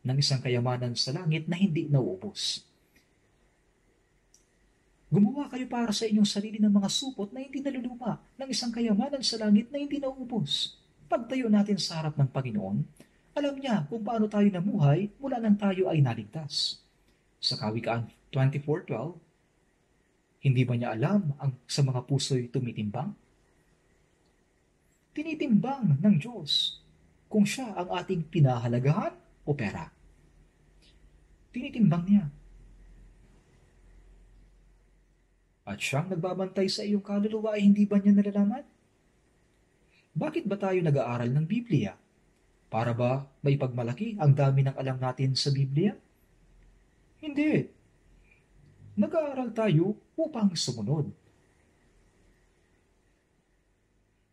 ng isang kayamanan sa langit na hindi nauubos. Gumawa kayo para sa inyong sarili ng mga supot na hindi naluluma, ng isang kayamanan sa langit na hindi nauubos. Pagtayo natin sa harap ng Panginoon, alam niya kung paano tayo namuhay mula nang tayo ay naligtas. Sa Kawikaan 24:12, hindi ba niya alam ang sa mga puso'y tumitimbang? Tinitimbang ng Diyos kung siya ang ating pinahalagahan o pera. Tinitimbang niya. At siyang nagbabantay sa iyong kaluluwa ay hindi ba niya nalalaman? Bakit ba tayo nag-aaral ng Biblia? Para ba maipagmalaki ang dami ng alam natin sa Biblia? Hindi. Nag-aaral tayo upang sumunod.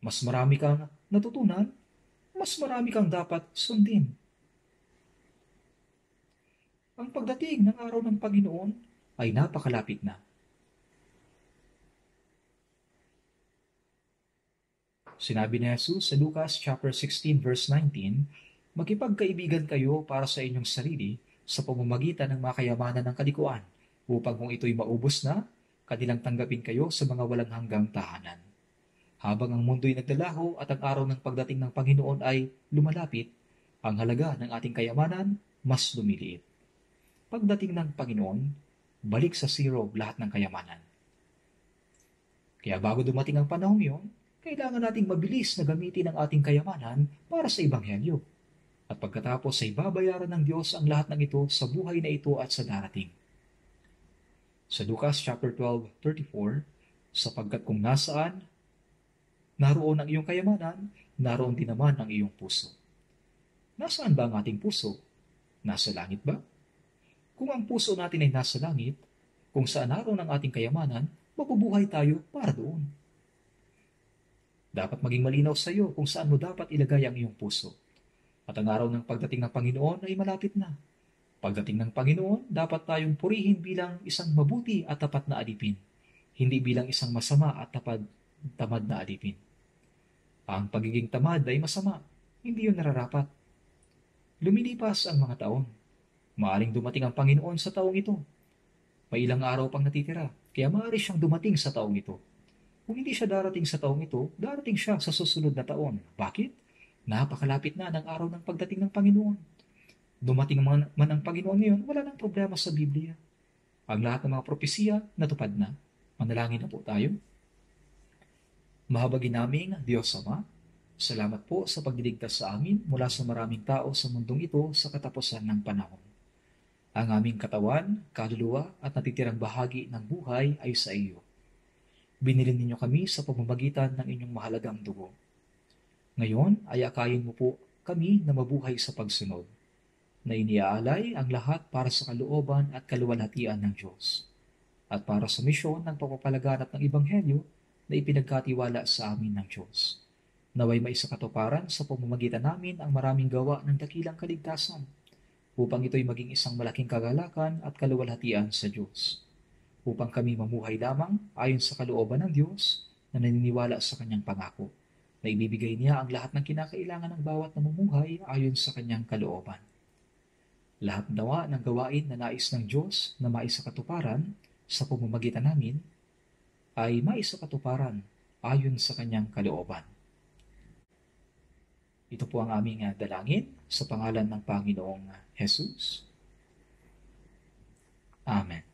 Mas marami kang natutunan, mas marami kang dapat sundin. Ang pagdating ng araw ng Panginoon ay napakalapit na. Sinabi ni Jesus sa Lucas chapter 16 verse 19, makipagkaibigan kayo para sa inyong sarili sa pamamagitan ng mga kayamanan ng kalikuan, upang kung ito'y maubos na, kanilang tanggapin kayo sa mga walang hanggang tahanan. Habang ang mundo'y nagdalaho at ang araw ng pagdating ng Panginoon ay lumalapit, ang halaga ng ating kayamanan mas lumiliit. Pagdating ng Panginoon, balik sa zero lahat ng kayamanan. Kaya bago dumating ang panahong iyon, kailangan nating mabilis na gamitin ang ating kayamanan para sa Ebanghelyo. At pagkatapos ay babayaran ng Diyos ang lahat ng ito sa buhay na ito at sa darating. Sa Lucas chapter 12:34, sapagkat kung nasaan naroon ang iyong kayamanan, naroon din naman ang iyong puso. Nasaan ba ang ating puso? Nasa langit ba? Kung ang puso natin ay nasa langit, kung saan naroon ang ating kayamanan, mabubuhay tayo para doon. Dapat maging malinaw sa iyo kung saan mo dapat ilagay ang iyong puso. At ang araw ng pagdating ng Panginoon ay malapit na. Pagdating ng Panginoon, dapat tayong purihin bilang isang mabuti at tapat na alipin, hindi bilang isang masama at tamad na alipin. Ang pagiging tamad ay masama, hindi yun nararapat. Lumilipas ang mga taon. Maaring dumating ang Panginoon sa taong ito. May ilang araw pang natitira, kaya maaari siyang dumating sa taong ito. Kung hindi siya darating sa taong ito, darating siya sa susunod na taon. Bakit? Napakalapit na ng araw ng pagdating ng Panginoon. Dumating man ang Panginoon ngayon, wala nang problema sa Biblia. Ang lahat ng mga propesiya natupad na. Manalangin na po tayo. Mahabagin naming Diyos Ama, salamat po sa pagdiligtas sa amin mula sa maraming tao sa mundong ito sa katapusan ng panahon. Ang aming katawan, kaluluwa at natitirang bahagi ng buhay ay sa iyo. Binili ninyo kami sa pamamagitan ng inyong mahalagang dugo. Ngayon ay akayin mo po kami na mabuhay sa pagsunod, na iniaalay ang lahat para sa kalooban at kaluwalhatian ng Diyos, at para sa misyon ng pagpapalaganap ng Ebanghelyo na ipinagkatiwala sa amin ng Diyos. Naway maisakatuparan sa pamamagitan namin ang maraming gawa ng dakilang kaligtasan, upang ito'y maging isang malaking kagalakan at kaluwalhatian sa Diyos, upang kami mamuhay lamang ayon sa kalooban ng Diyos na naniniwala sa kanyang pangako, na ibibigay niya ang lahat ng kinakailangan ng bawat namumuhay ayon sa kanyang kalooban. Lahat nawa ng gawain na nais ng Diyos na maisakatuparan sa pamamagitan namin ay maisakatuparan ayon sa kanyang kalooban. Ito po ang aming dalangin sa pangalan ng Panginoong Jesus. Amen.